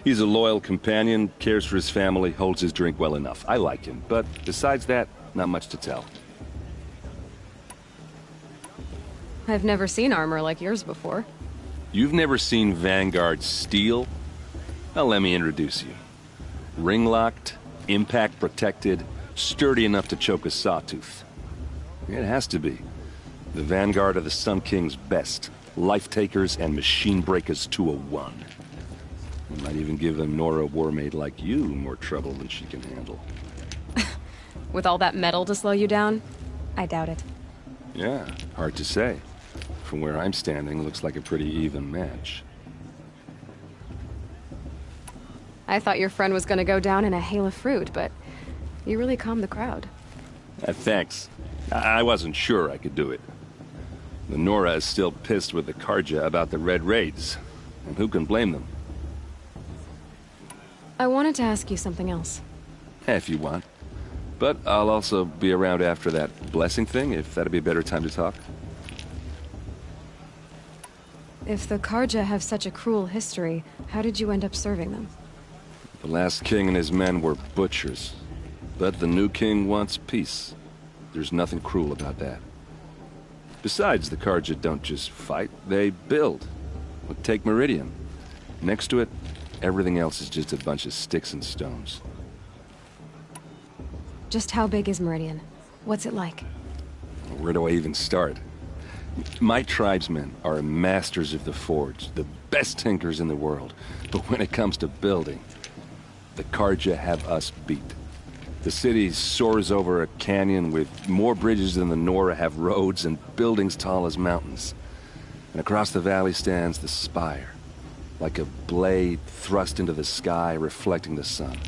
He's a loyal companion, cares for his family, holds his drink well enough. I like him, but besides that, not much to tell. I've never seen armor like yours before. You've never seen Vanguard steel? Well, let me introduce you. Ring-locked, impact-protected, sturdy enough to choke a sawtooth. It has to be. The Vanguard of the Sun King's best. Life-takers and machine-breakers to a one. We might even give a Nora warmaid like you more trouble than she can handle. With all that metal to slow you down? I doubt it. Yeah, hard to say. From where I'm standing, looks like a pretty even match. I thought your friend was gonna go down in a hail of fruit, but you really calmed the crowd. Thanks. I wasn't sure I could do it. The Nora is still pissed with the Karja about the Red Raids, and who can blame them? I wanted to ask you something else. If you want. But I'll also be around after that blessing thing, if that'd be a better time to talk. If the Karja have such a cruel history, how did you end up serving them? The last king and his men were butchers. But the new king wants peace. There's nothing cruel about that. Besides, the Karja don't just fight, they build. Take Meridian. Next to it, everything else is just a bunch of sticks and stones. Just how big is Meridian? What's it like? Where do I even start? My tribesmen are masters of the forge, the best tinkers in the world. But when it comes to building, the Karja have us beat. The city soars over a canyon with more bridges than the Nora have roads and buildings tall as mountains. And across the valley stands the spire, like a blade thrust into the sky reflecting the sun.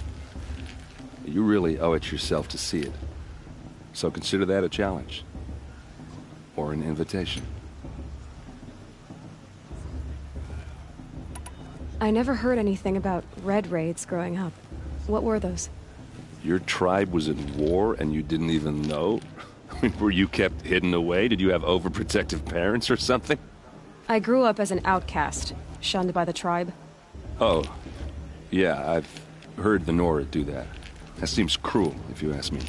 You really owe it yourself to see it. So consider that a challenge. Or an invitation. I never heard anything about red raids growing up. What were those? Your tribe was in war and you didn't even know? Were you kept hidden away? Did you have overprotective parents or something? I grew up as an outcast, shunned by the tribe. Oh, yeah, I've heard the Nora do that. That seems cruel, if you ask me.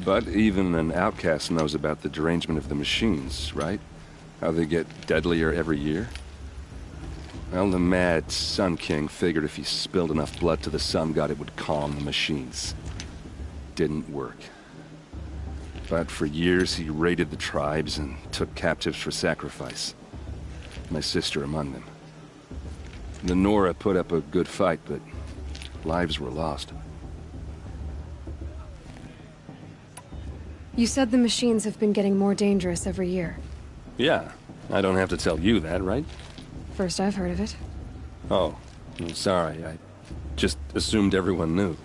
But even an outcast knows about the derangement of the machines, right? How they get deadlier every year? Well, the mad Sun King figured if he spilled enough blood to the Sun God, it would calm the machines. Didn't work. But for years, he raided the tribes and took captives for sacrifice. My sister among them. The Nora put up a good fight, but lives were lost. You said the machines have been getting more dangerous every year. Yeah, I don't have to tell you that, right? First I've heard of it. Oh, I'm sorry. I just assumed everyone knew.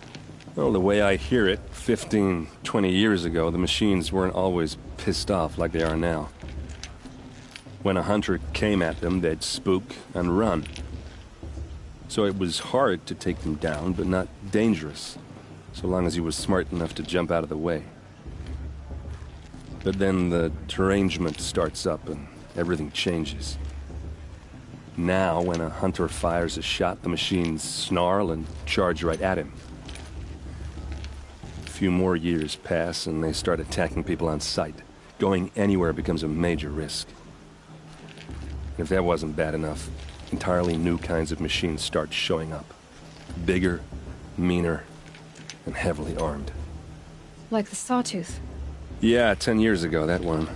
Well, the way I hear it, 15, 20 years ago, the machines weren't always pissed off like they are now. When a hunter came at them, they'd spook and run. So it was hard to take them down, but not dangerous, so long as he was smart enough to jump out of the way. But then the derangement starts up and everything changes. Now, when a hunter fires a shot, the machines snarl and charge right at him. A few more years pass and they start attacking people on sight. Going anywhere becomes a major risk. And if that wasn't bad enough, entirely new kinds of machines start showing up. Bigger, meaner, and heavily armed. Like the Sawtooth. Yeah, 10 years ago, that one.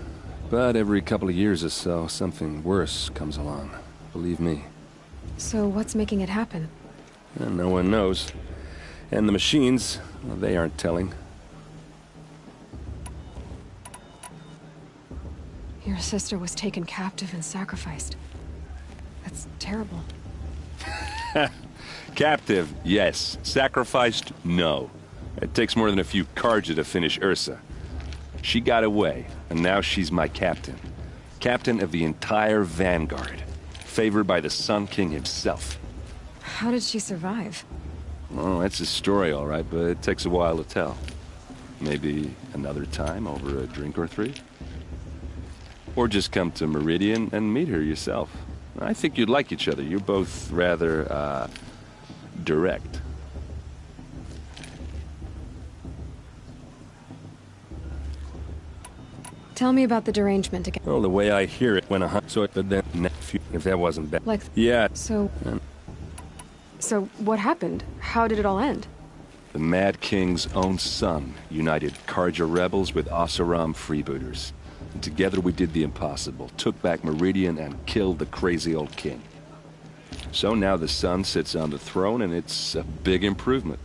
But every couple of years or so, something worse comes along. Believe me. So what's making it happen? And no one knows. And the machines, well, they aren't telling. Your sister was taken captive and sacrificed. That's terrible. Captive, yes. Sacrificed, no. It takes more than a few Karja to finish Ursa. She got away, and now she's my captain. Captain of the entire Vanguard. Favored by the Sun King himself. How did she survive? Oh, that's a story, all right, but it takes a while to tell. Maybe another time over a drink or three? Or just come to Meridian and meet her yourself. I think you'd like each other. You're both rather, direct. Tell me about the derangement again. Well, the way I hear it, when a hunt, but then, if that wasn't bad. Like, yeah. So what happened? How did it all end? The Mad King's own son united Karja rebels with Oseram freebooters. And together we did the impossible, took back Meridian and killed the crazy old king. So now the son sits on the throne and it's a big improvement.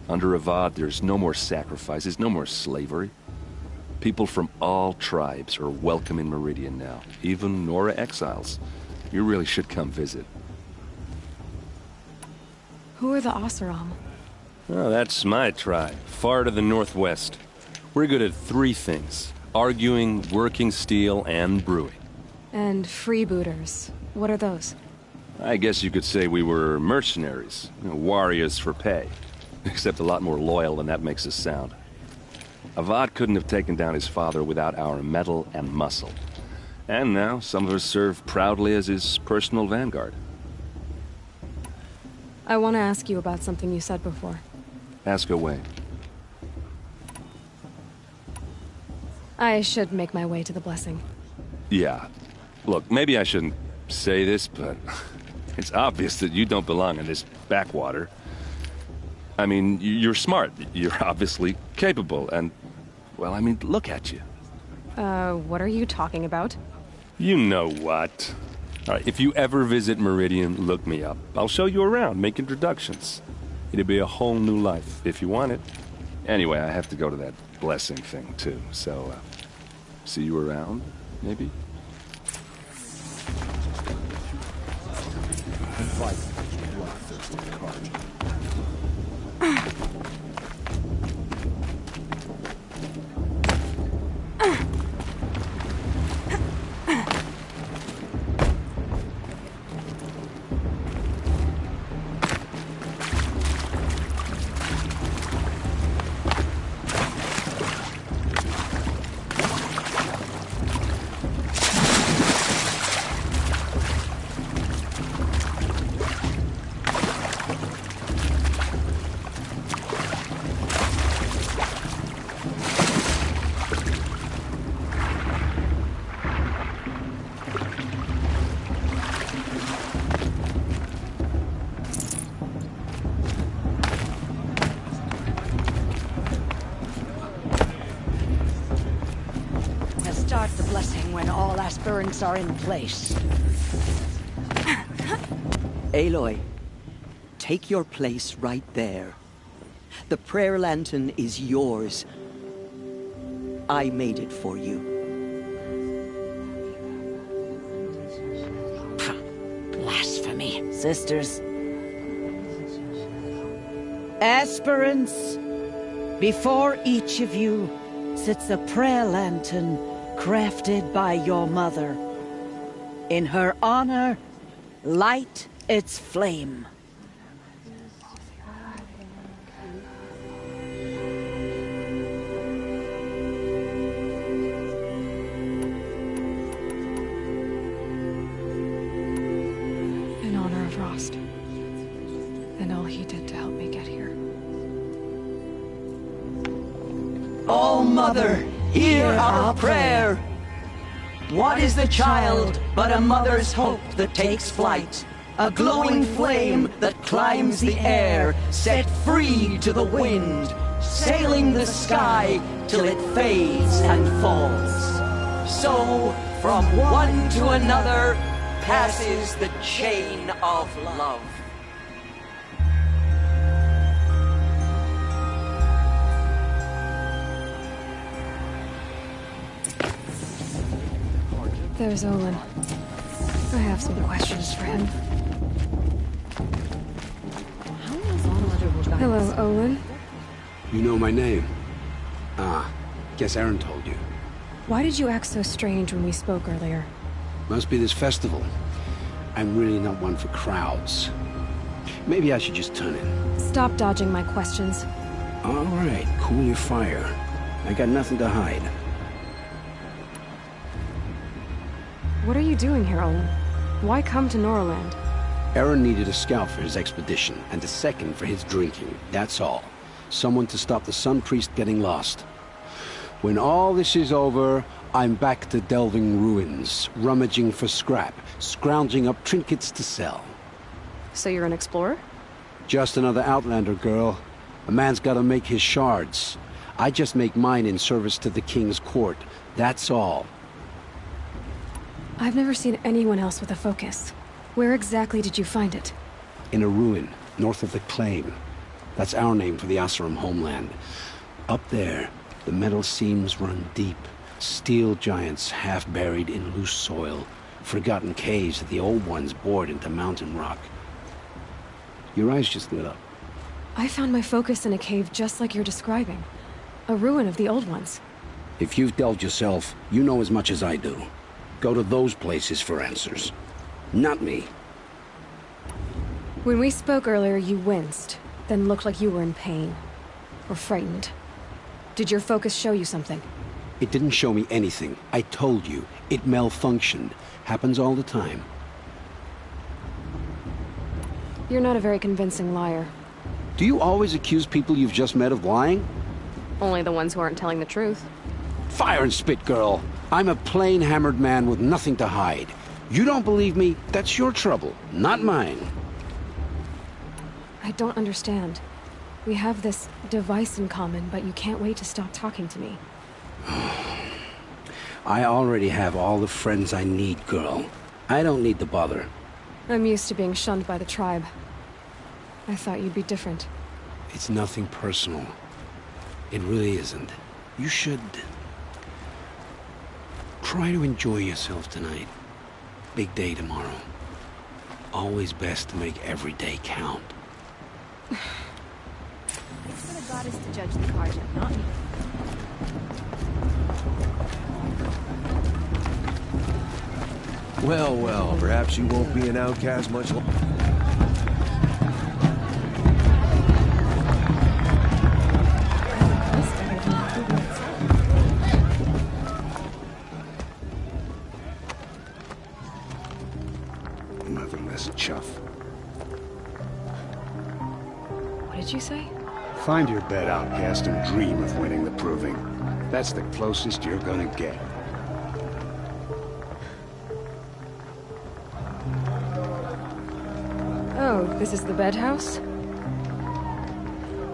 Under Avad, there's no more sacrifices, no more slavery. People from all tribes are welcome in Meridian now, even Nora exiles. You really should come visit. Who are the Oseram? Oh, that's my tribe, far to the northwest. We're good at three things: arguing, working steel, and brewing. And freebooters. What are those? I guess you could say we were mercenaries, warriors for pay. Except a lot more loyal than that makes us sound. Avad couldn't have taken down his father without our metal and muscle. And now, some of us serve proudly as his personal vanguard. I want to ask you about something you said before. Ask away. I should make my way to the blessing. Yeah. Look, maybe I shouldn't say this, but it's obvious that you don't belong in this backwater. I mean, you're smart. You're obviously capable, and, well, I mean, look at you. What are you talking about? You know what. All right, if you ever visit Meridian, look me up. I'll show you around, make introductions. It'll be a whole new life, if you want it. Anyway, I have to go to that blessing thing, too. So, see you around, maybe? Start the blessing when all aspirants are in place. Aloy, take your place right there. The prayer lantern is yours. I made it for you. Blasphemy. Sisters. Aspirants, before each of you sits a prayer lantern crafted by your mother. In her honor, light its flame. In honor of Rost, and all he did to help me get here. Oh, Mother, hear our prayer. What is the child but a mother's hope that takes flight? A glowing flame that climbs the air, set free to the wind, sailing the sky till it fades and falls. So, from one to another, passes the chain of love. There's Olin. I have some questions for him. Hello, Olin. You know my name? Ah, guess Aaron told you. Why did you act so strange when we spoke earlier? Must be this festival. I'm really not one for crowds. Maybe I should just turn in. Stop dodging my questions. All right, cool your fire. I got nothing to hide. What are you doing here, Olin? Why come to Norland? Aaron needed a scout for his expedition, and a second for his drinking. That's all. Someone to stop the Sun Priest getting lost. When all this is over, I'm back to delving ruins, rummaging for scrap, scrounging up trinkets to sell. So you're an explorer? Just another Outlander, girl. A man's gotta make his shards. I just make mine in service to the King's court. That's all. I've never seen anyone else with a focus. Where exactly did you find it? In a ruin, north of the Claim. That's our name for the Asuram homeland. Up there, the metal seams run deep. Steel giants half buried in loose soil. Forgotten caves that the old ones bored into mountain rock. Your eyes just lit up. I found my focus in a cave just like you're describing. A ruin of the old ones. If you've delved yourself, you know as much as I do. Go to those places for answers. Not me. When we spoke earlier, you winced, then looked like you were in pain. Or frightened. Did your focus show you something? It didn't show me anything. I told you. It malfunctioned. Happens all the time. You're not a very convincing liar. Do you always accuse people you've just met of lying? Only the ones who aren't telling the truth. Fire and spit, girl. I'm a plain hammered man with nothing to hide. You don't believe me? That's your trouble, not mine. I don't understand. We have this device in common, but you can't wait to stop talking to me. I already have all the friends I need, girl. I don't need the bother. I'm used to being shunned by the tribe. I thought you'd be different. It's nothing personal. It really isn't. You should... try to enjoy yourself tonight. Big day tomorrow. Always best to make every day count. It's for the goddess to judge the carja, not me. Well, well, perhaps you won't be an outcast much longer. Motherless chuff. What did you say? Find your bed, outcast, and dream of winning the proving. That's the closest you're gonna get. Oh, this is the bedhouse?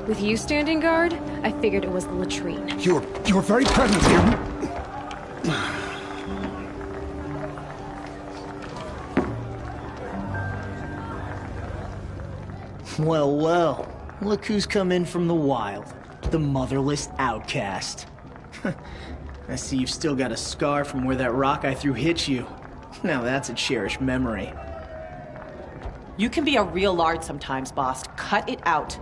With you standing guard, I figured it was the latrine. Your very presence here... Well, well. Look who's come in from the wild. The motherless outcast. I see you've still got a scar from where that rock I threw hit you. Now that's a cherished memory. You can be a real lard sometimes, boss. Cut it out.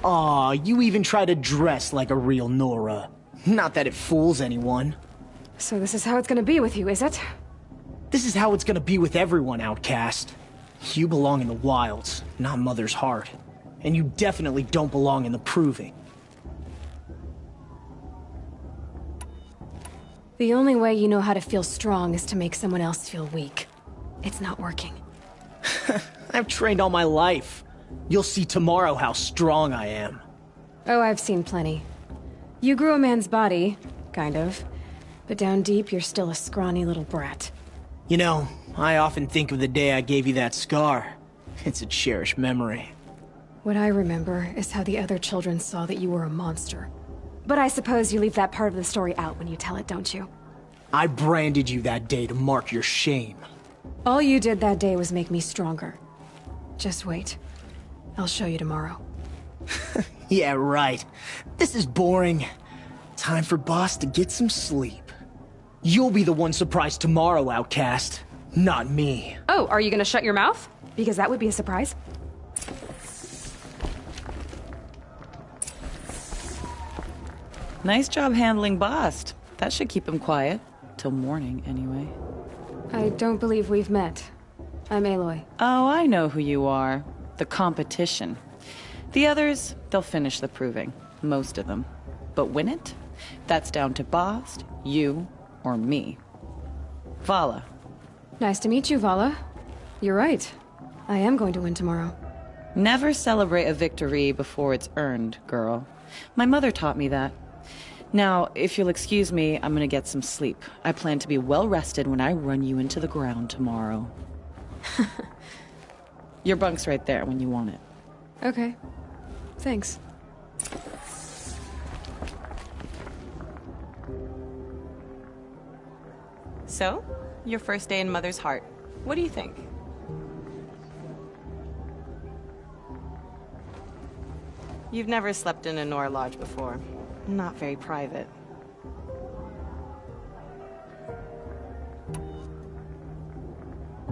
Aw, you even try to dress like a real Nora. Not that it fools anyone. So this is how it's gonna be with you, is it? This is how it's gonna be with everyone, outcast. You belong in the wilds, not Mother's Heart. And you definitely don't belong in the proving. The only way you know how to feel strong is to make someone else feel weak. It's not working. I've trained all my life. You'll see tomorrow how strong I am. Oh, I've seen plenty. You grew a man's body, kind of. But down deep, you're still a scrawny little brat. You know, I often think of the day I gave you that scar. It's a cherished memory. What I remember is how the other children saw that you were a monster. But I suppose you leave that part of the story out when you tell it, don't you? I branded you that day to mark your shame. All you did that day was make me stronger. Just wait. I'll show you tomorrow. Yeah, right. This is boring. Time for Boss to get some sleep. You'll be the one surprised tomorrow, outcast. Not me. Oh, are you gonna shut your mouth? Because that would be a surprise. Nice job handling Bast. That should keep him quiet. Till morning, anyway. I don't believe we've met. I'm Aloy. Oh, I know who you are. The competition. The others, they'll finish the proving. Most of them. But win it? That's down to Bast, you, or me. Vala. Nice to meet you, Vala. You're right. I am going to win tomorrow. Never celebrate a victory before it's earned, girl. My mother taught me that. Now, if you'll excuse me, I'm gonna get some sleep. I plan to be well rested when I run you into the ground tomorrow. Your bunk's right there when you want it. Okay. Thanks. So, your first day in Mother's Heart. What do you think? You've never slept in a Nora lodge before. Not very private.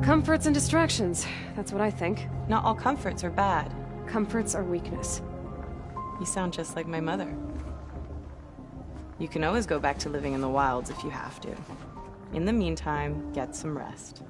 Comforts and distractions. That's what I think. Not all comforts are bad. Comforts are weakness. You sound just like my mother. You can always go back to living in the wilds if you have to. In the meantime, get some rest.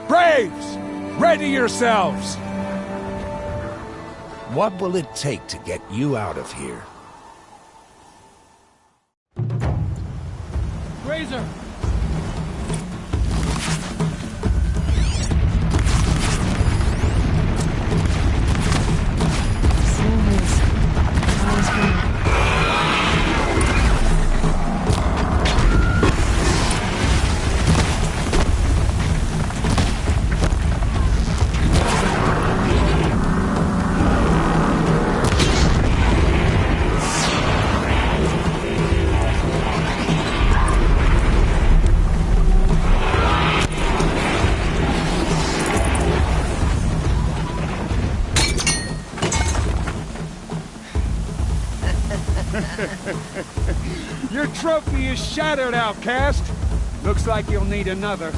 Braves! Ready yourselves! What will it take to get you out of here? Razor! Your trophy is shattered, outcast. Looks like you'll need another.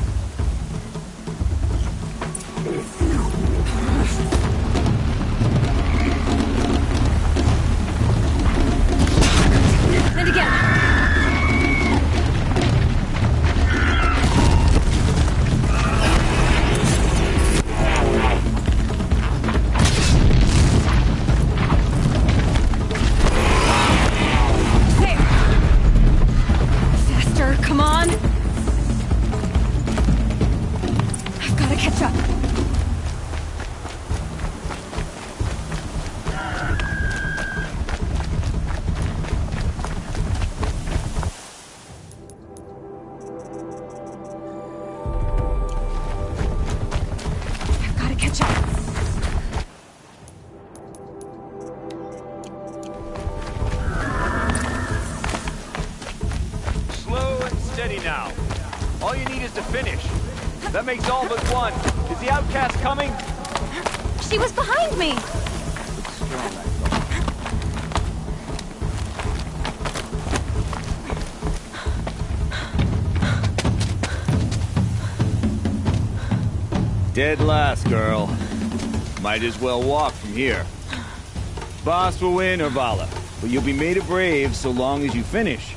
And again. Come on! I've got to catch up. I've got to catch up. Steady now. All you need is to finish. That makes all but one. Is the outcast coming? She was behind me! Dead last, girl. Might as well walk from here. Boss will win or Vala, but you'll be made a brave so long as you finish.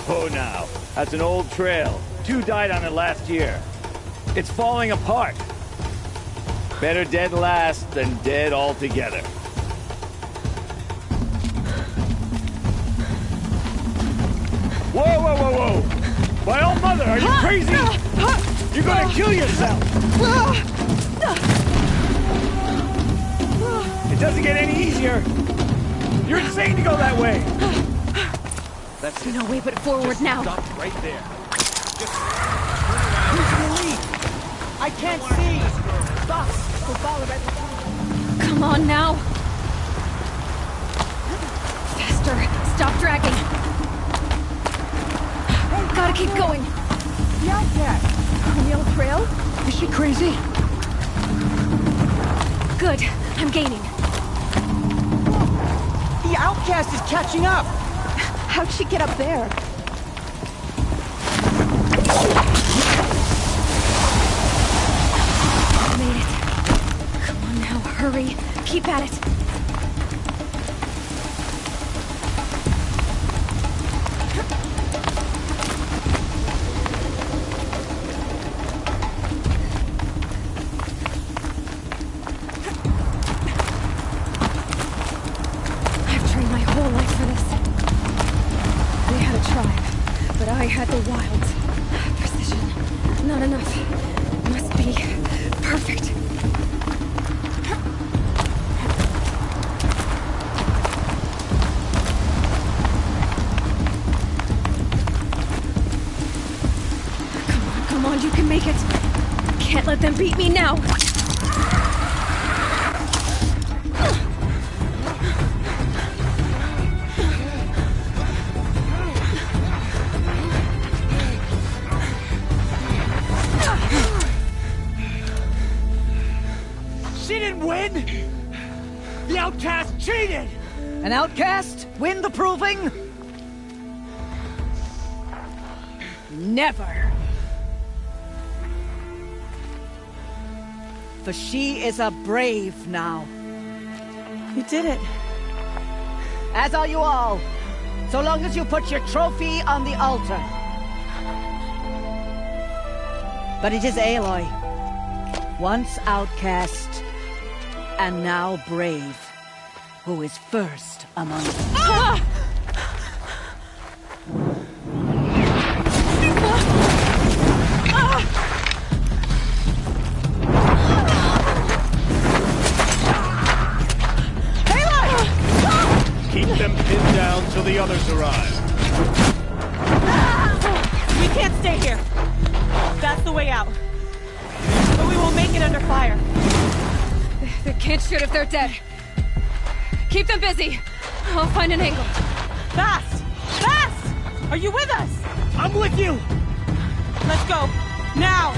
Oh, now, that's an old trail. 2 died on it last year. It's falling apart. Better dead last than dead altogether. Whoa, whoa, whoa, whoa! My old mother, are you crazy? You're gonna kill yourself! It doesn't get any easier! You're insane to go that way! That's no way but forward now. Stop right there. Who's in the lead? I can't see! Stop! We'll follow right. Come on now! Faster! Stop dragging! Gotta keep going! The outcast! On the old trail? Is she crazy? Good. I'm gaining. The outcast is catching up! How'd she get up there? Made it. Come on now, hurry. Keep at it. I've trained my whole life for this. They had a tribe, but I had the wilds. Precision. Not enough. Must be perfect. Come on, you can make it. Can't let them beat me now. She didn't win! The outcast cheated! An outcast? Win the proving? Never. For she is a brave now. You did it. As are you all. So long as you put your trophy on the altar. But it is Aloy. Once outcast, and now brave, who is first among them. Ah! Keep them pinned down till the others arrive. We can't stay here. That's the way out. But we won't make it under fire. They can't shoot if they're dead. Keep them busy. I'll find an angle. Fast! Fast! Are you with us? I'm with you! Let's go. Now!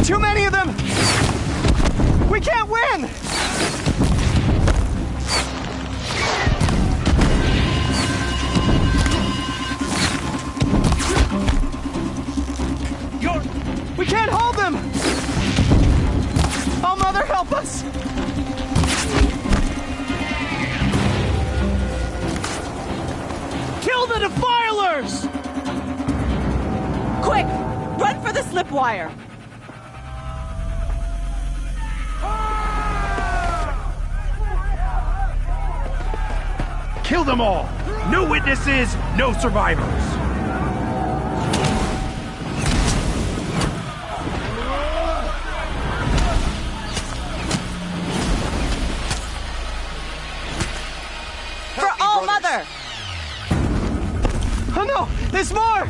Too many of them! We can't win! We can't hold them! Oh, Mother, help us! Kill the defilers! Quick! Run for the slip wire! Kill them all! No witnesses, no survivors! For all Mother! Oh no! There's more!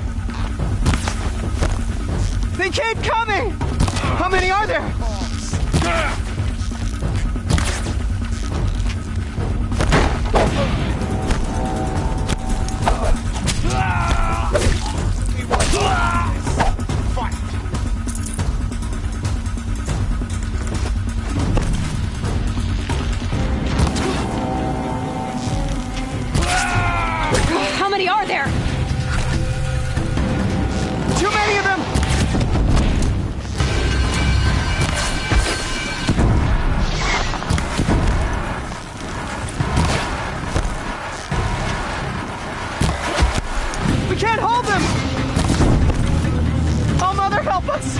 They keep coming! How many are there? How many are there? Too many of them! We can't hold them! Oh, Mother, help us!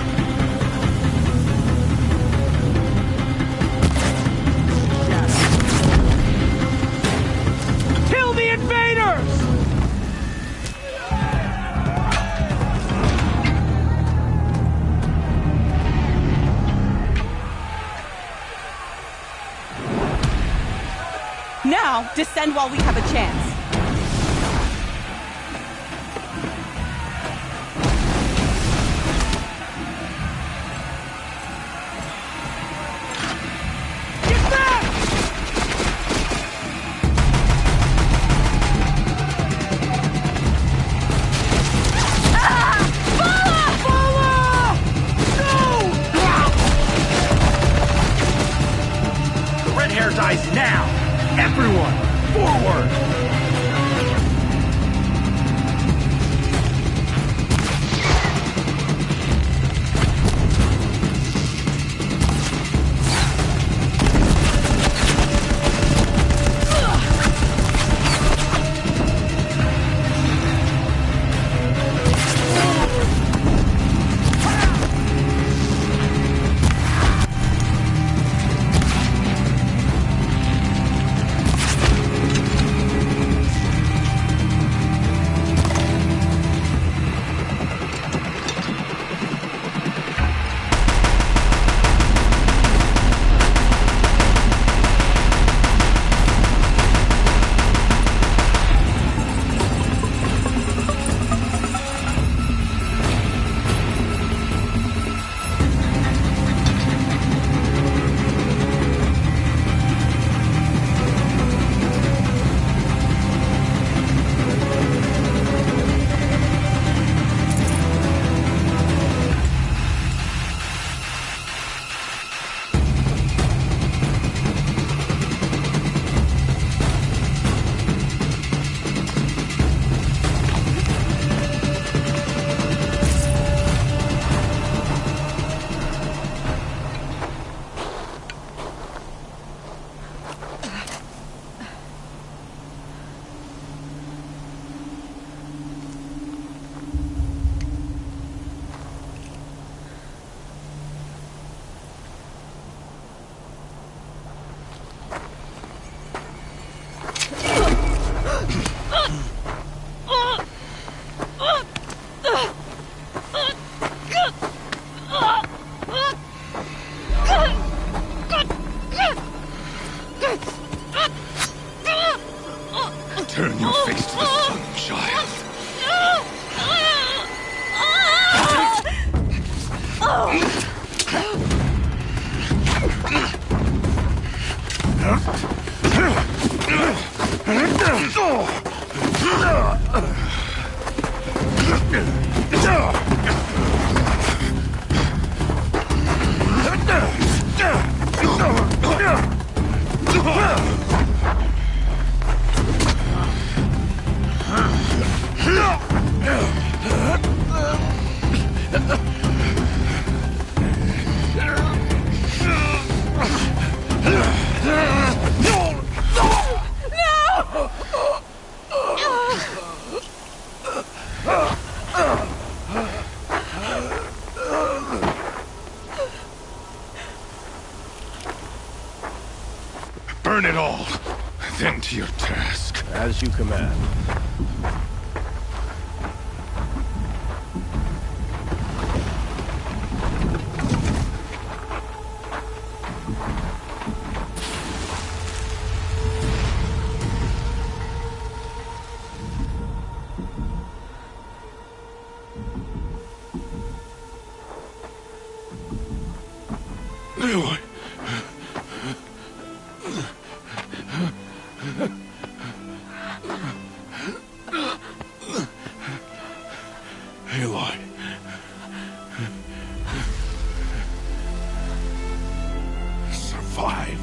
Kill the invaders! Now, descend while we have a chance. The red hair dies now! Everyone, forward! Burn it all, then to your task. As you command. Aloy. Aloy. Survive.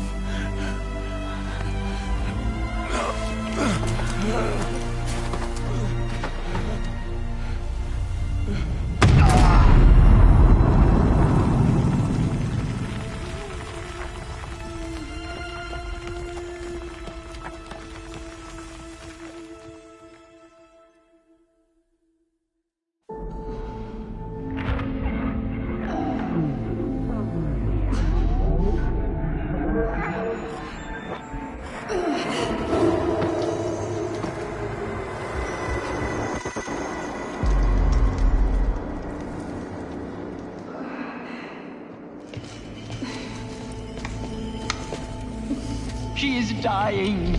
She is dying.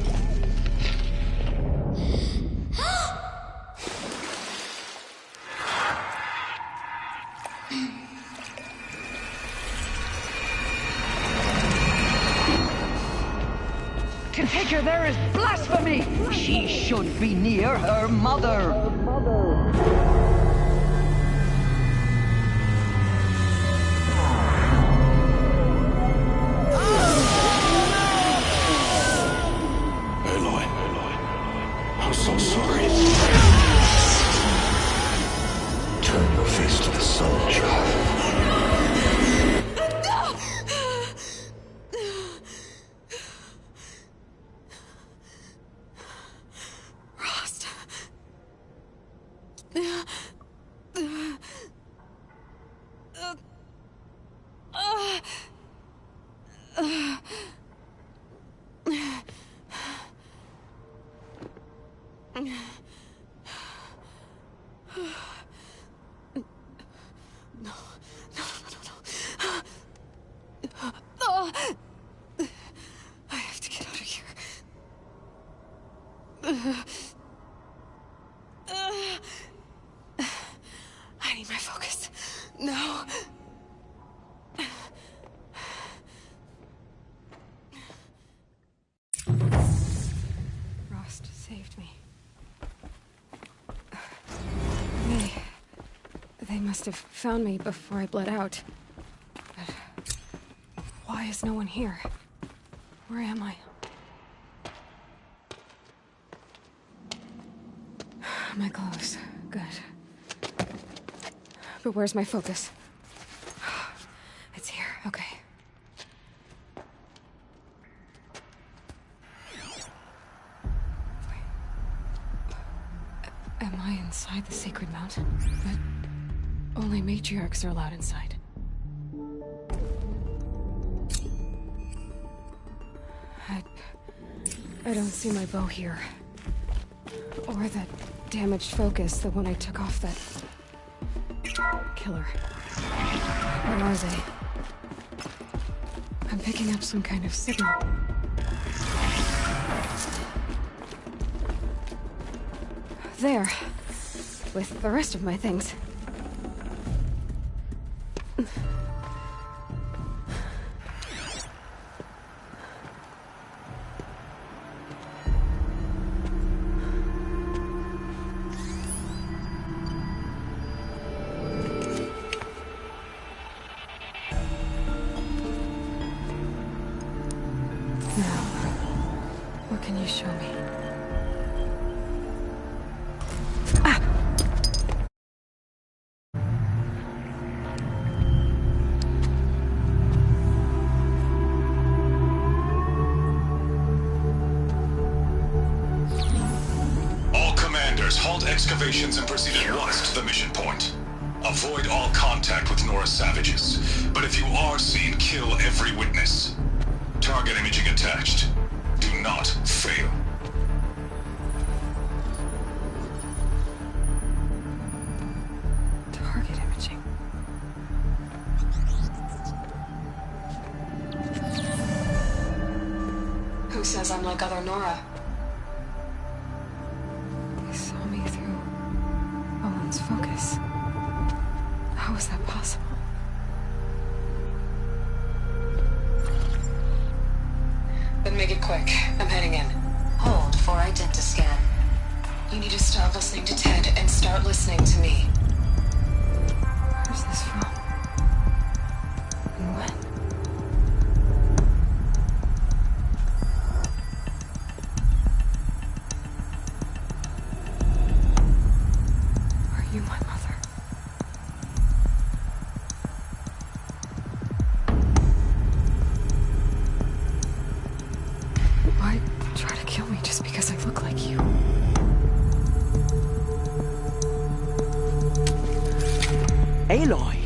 To take her there is blasphemy. She should be near her mother. I'm so sorry. Turn your face to the sun, child. Rost. I have to get out of here. I need my focus. No. Rost saved me. They must have found me before I bled out. But why is no one here? Where am I? My clothes. Good. But where's my focus? It's here. Okay. Wait. Am I inside the sacred mountain? But only matriarchs are allowed inside. I don't see my bow here. Or that damaged focus, the one I took off that killer. Where are they? I'm picking up some kind of signal. There. With the rest of my things. Now, what can you show me? All commanders, halt excavations and proceed at once to the mission point. Avoid all contact with Nora savages, but if you are seen, kill every witness. Target imaging attached. Do not fail. Target imaging. Who says I'm like other Nora? They saw me through Owen's focus. How is that possible? Then make it quick. I'm heading in. Hold for identiscan. You need to stop listening to Ted and start listening to me. Where's this from? And when? Are you my mother? Why try to kill me just because I look like you? Aloy,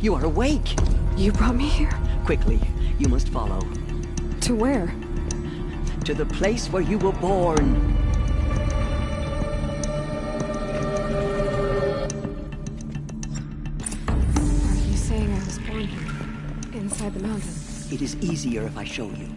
you are awake. You brought me here? Quickly, you must follow. To where? To the place where you were born. Are you saying I was born here? Inside the mountain? It is easier if I show you.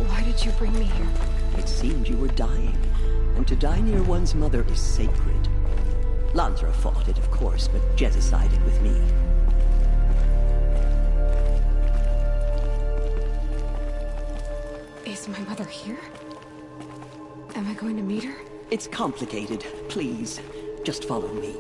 Why did you bring me here? It seemed you were dying, and to die near one's mother is sacred. Lansra fought it, of course, but Jezza sided with me. Is my mother here? Am I going to meet her? It's complicated. Please, just follow me.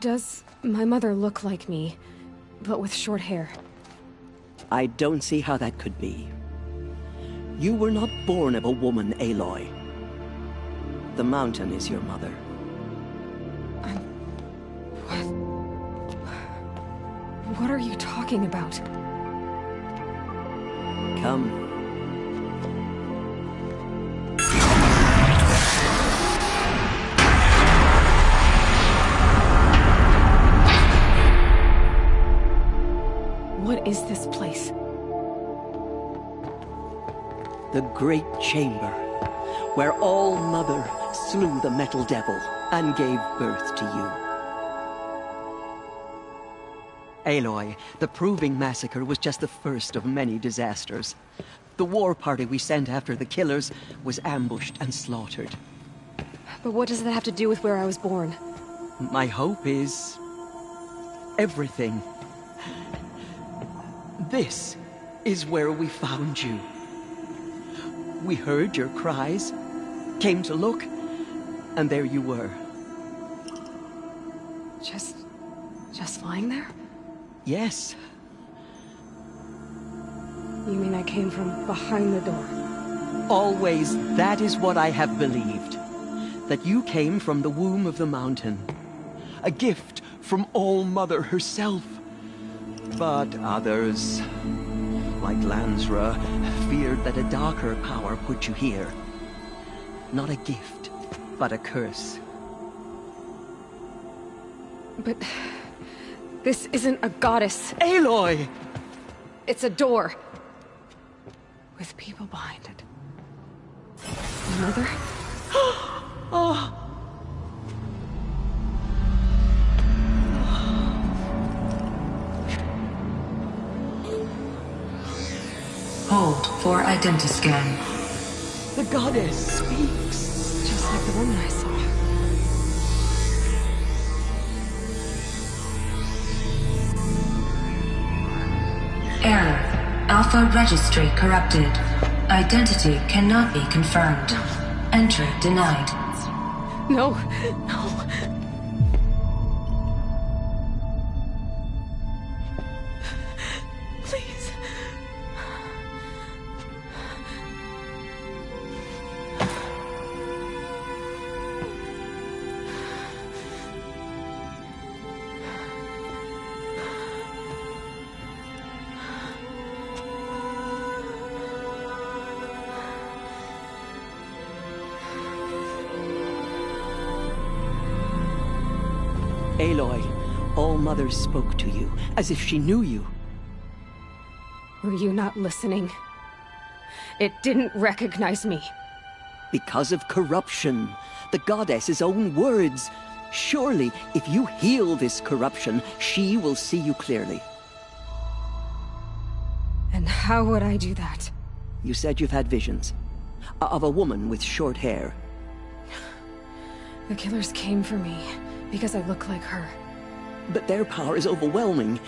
Does my mother look like me, but with short hair? I don't see how that could be. You were not born of a woman, Aloy. The mountain is your mother. What are you talking about? Come. What is this place? The Great Chamber, where All Mother slew the Metal Devil and gave birth to you. Aloy, the Proving Massacre was just the first of many disasters. The war party we sent after the killers was ambushed and slaughtered. But what does that have to do with where I was born? My hope is... everything. This is where we found you. We heard your cries, came to look, and there you were. Just lying there? Yes. You mean I came from behind the door? Always, that is what I have believed. That you came from the womb of the mountain. A gift from All Mother herself. But others, like Lansra, feared that a darker power put you here. Not a gift, but a curse. But... this isn't a goddess. Aloy! It's a door. With people behind it. Mother? Oh! Hold for identiscan. The goddess speaks. Just like the woman I saw. Error. Alpha registry corrupted. Identity cannot be confirmed. Entry denied. No, no. Please. Aloy, All-Mother spoke to you, as if she knew you. Were you not listening? It didn't recognize me. Because of corruption. The goddess's own words. Surely, if you heal this corruption, she will see you clearly. And how would I do that? You said you've had visions. Of a woman with short hair. The killers came for me because I look like her. But their power is overwhelming.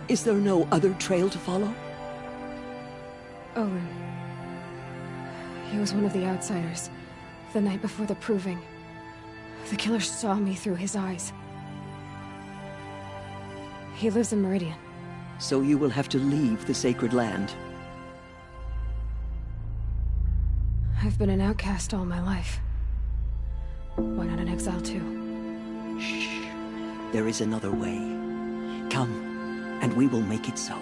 Is there no other trail to follow? Owen. He was one of the outsiders. The night before the proving. The killer saw me through his eyes. He lives in Meridian. So you will have to leave the sacred land. I've been an outcast all my life. Why not an exile too? Shh. There is another way. Come, and we will make it so.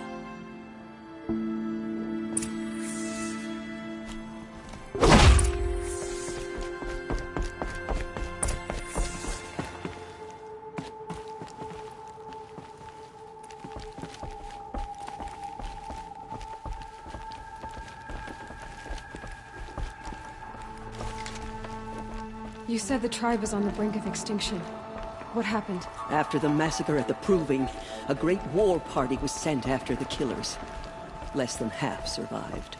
You said the tribe was on the brink of extinction. What happened? After the massacre at the Proving, a great war party was sent after the killers. Less than half survived.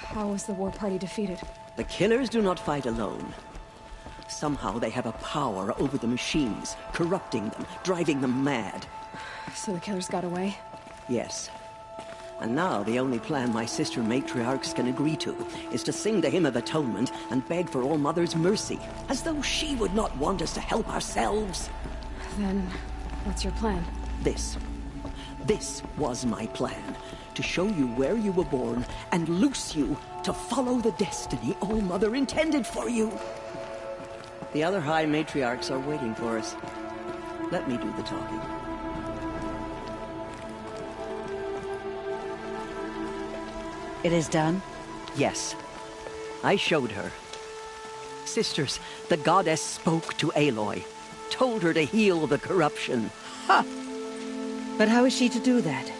How was the war party defeated? The killers do not fight alone. Somehow they have a power over the machines, corrupting them, driving them mad. So the killers got away? Yes. And now the only plan my sister matriarchs can agree to is to sing the Hymn of Atonement and beg for All-Mother's mercy, as though she would not want us to help ourselves. Then, what's your plan? This was my plan. To show you where you were born and loose you to follow the destiny All-Mother intended for you. The other High Matriarchs are waiting for us. Let me do the talking. It is done? Yes. I showed her. Sisters, the goddess spoke to Aloy. Told her to heal the corruption. Ha! But how is she to do that?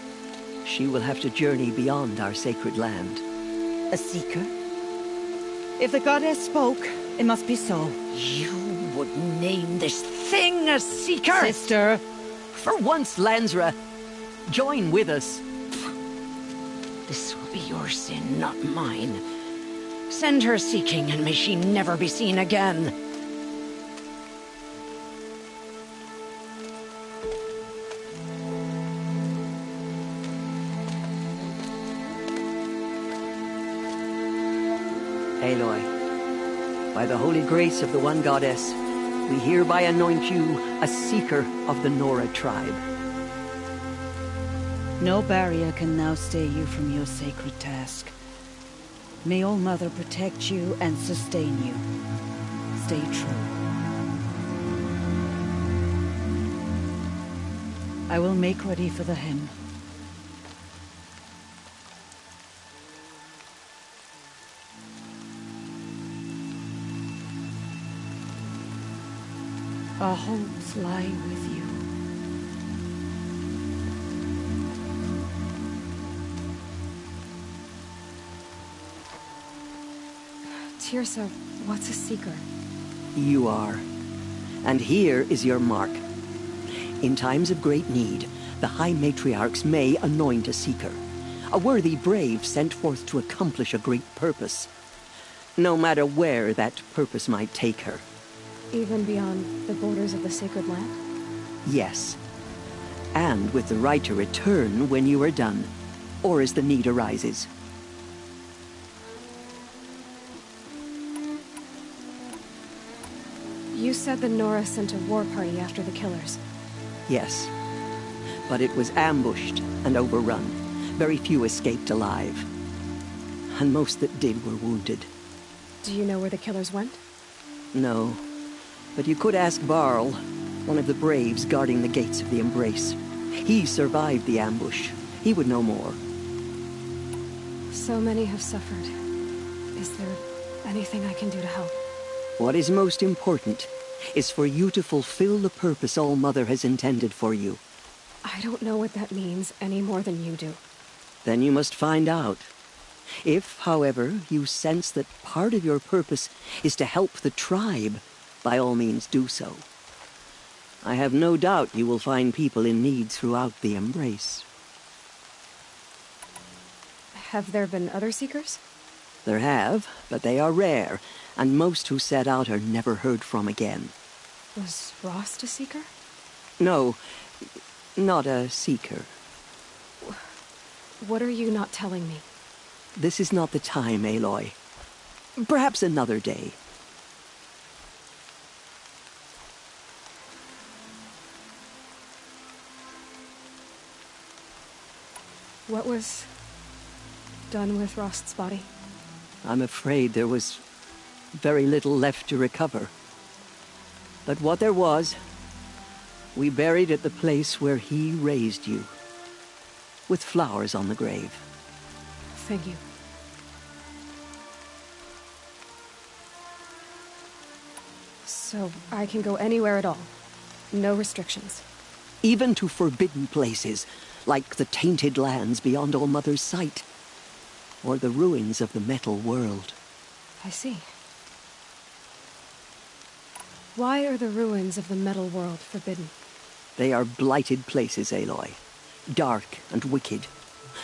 She will have to journey beyond our sacred land. A seeker? If the goddess spoke, it must be so. You would name this thing a seeker? Sister! For once, Lansra, join with us. This will be your sin, not mine. Send her seeking, and may she never be seen again. Aloy, by the holy grace of the one goddess, we hereby anoint you a seeker of the Nora tribe. No barrier can now stay you from your sacred task. May All-Mother protect you and sustain you. Stay true. I will make ready for the hymn. Our hopes lie with you. Tirsa, what's a seeker? You are. And here is your mark. In times of great need, the High Matriarchs may anoint a Seeker, a worthy brave sent forth to accomplish a great purpose, no matter where that purpose might take her. Even beyond the borders of the sacred land? Yes. And with the right to return when you are done, or as the need arises. You said the Nora sent a war party after the killers. Yes. But it was ambushed and overrun. Very few escaped alive. And most that did were wounded. Do you know where the killers went? No. But you could ask Varl, one of the braves guarding the gates of the Embrace. He survived the ambush. He would know more. So many have suffered. Is there anything I can do to help? What is most important is for you to fulfill the purpose All-Mother has intended for you. I don't know what that means any more than you do. Then you must find out. If, however, you sense that part of your purpose is to help the tribe, by all means do so. I have no doubt you will find people in need throughout the Embrace. Have there been other Seekers? There have, but they are rare, and most who set out are never heard from again. Was Rost a Seeker? No, not a Seeker. What are you not telling me? This is not the time, Aloy. Perhaps another day. What was done with Rost's body? I'm afraid there was very little left to recover. But what there was, we buried at the place where he raised you, with flowers on the grave. Thank you. So, I can go anywhere at all? No restrictions? Even to forbidden places, like the tainted lands beyond All-Mother's sight, or the ruins of the metal world. I see. Why are the ruins of the metal world forbidden? They are blighted places, Aloy. Dark and wicked,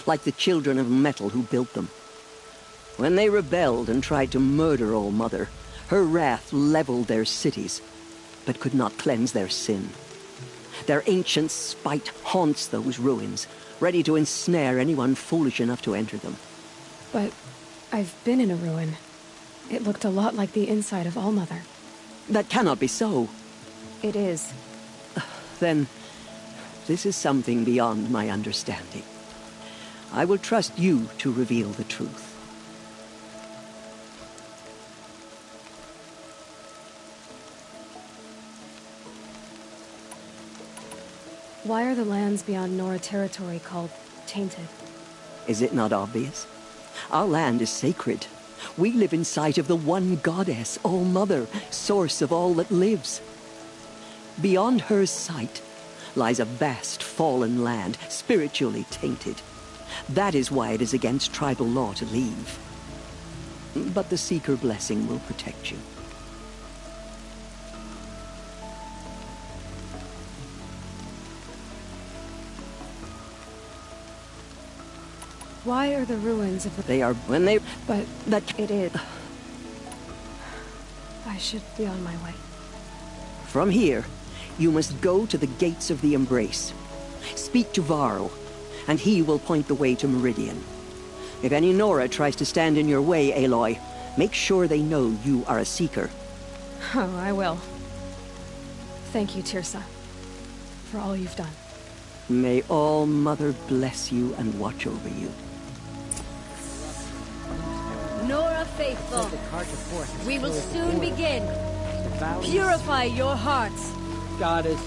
like the children of metal who built them. When they rebelled and tried to murder All-Mother, her wrath leveled their cities, but could not cleanse their sin. Their ancient spite haunts those ruins, ready to ensnare anyone foolish enough to enter them. But I've been in a ruin. It looked a lot like the inside of All-Mother. That cannot be so. It is. Then, this is something beyond my understanding. I will trust you to reveal the truth. Why are the lands beyond Nora territory called tainted? Is it not obvious? Our land is sacred. We live in sight of the one goddess, All-Mother, source of all that lives. Beyond her sight lies a vast fallen land, spiritually tainted. That is why it is against tribal law to leave. But the Seeker blessing will protect you. Why are the ruins of the... They are when they... But that... It is. I should be on my way. From here, you must go to the gates of the Embrace. Speak to Varl, and he will point the way to Meridian. If any Nora tries to stand in your way, Aloy, make sure they know you are a Seeker. Oh, I will. Thank you, Tirsa, for all you've done. May All-Mother bless you and watch over you. Nora faithful, we will soon begin. Purify your hearts. Goddess.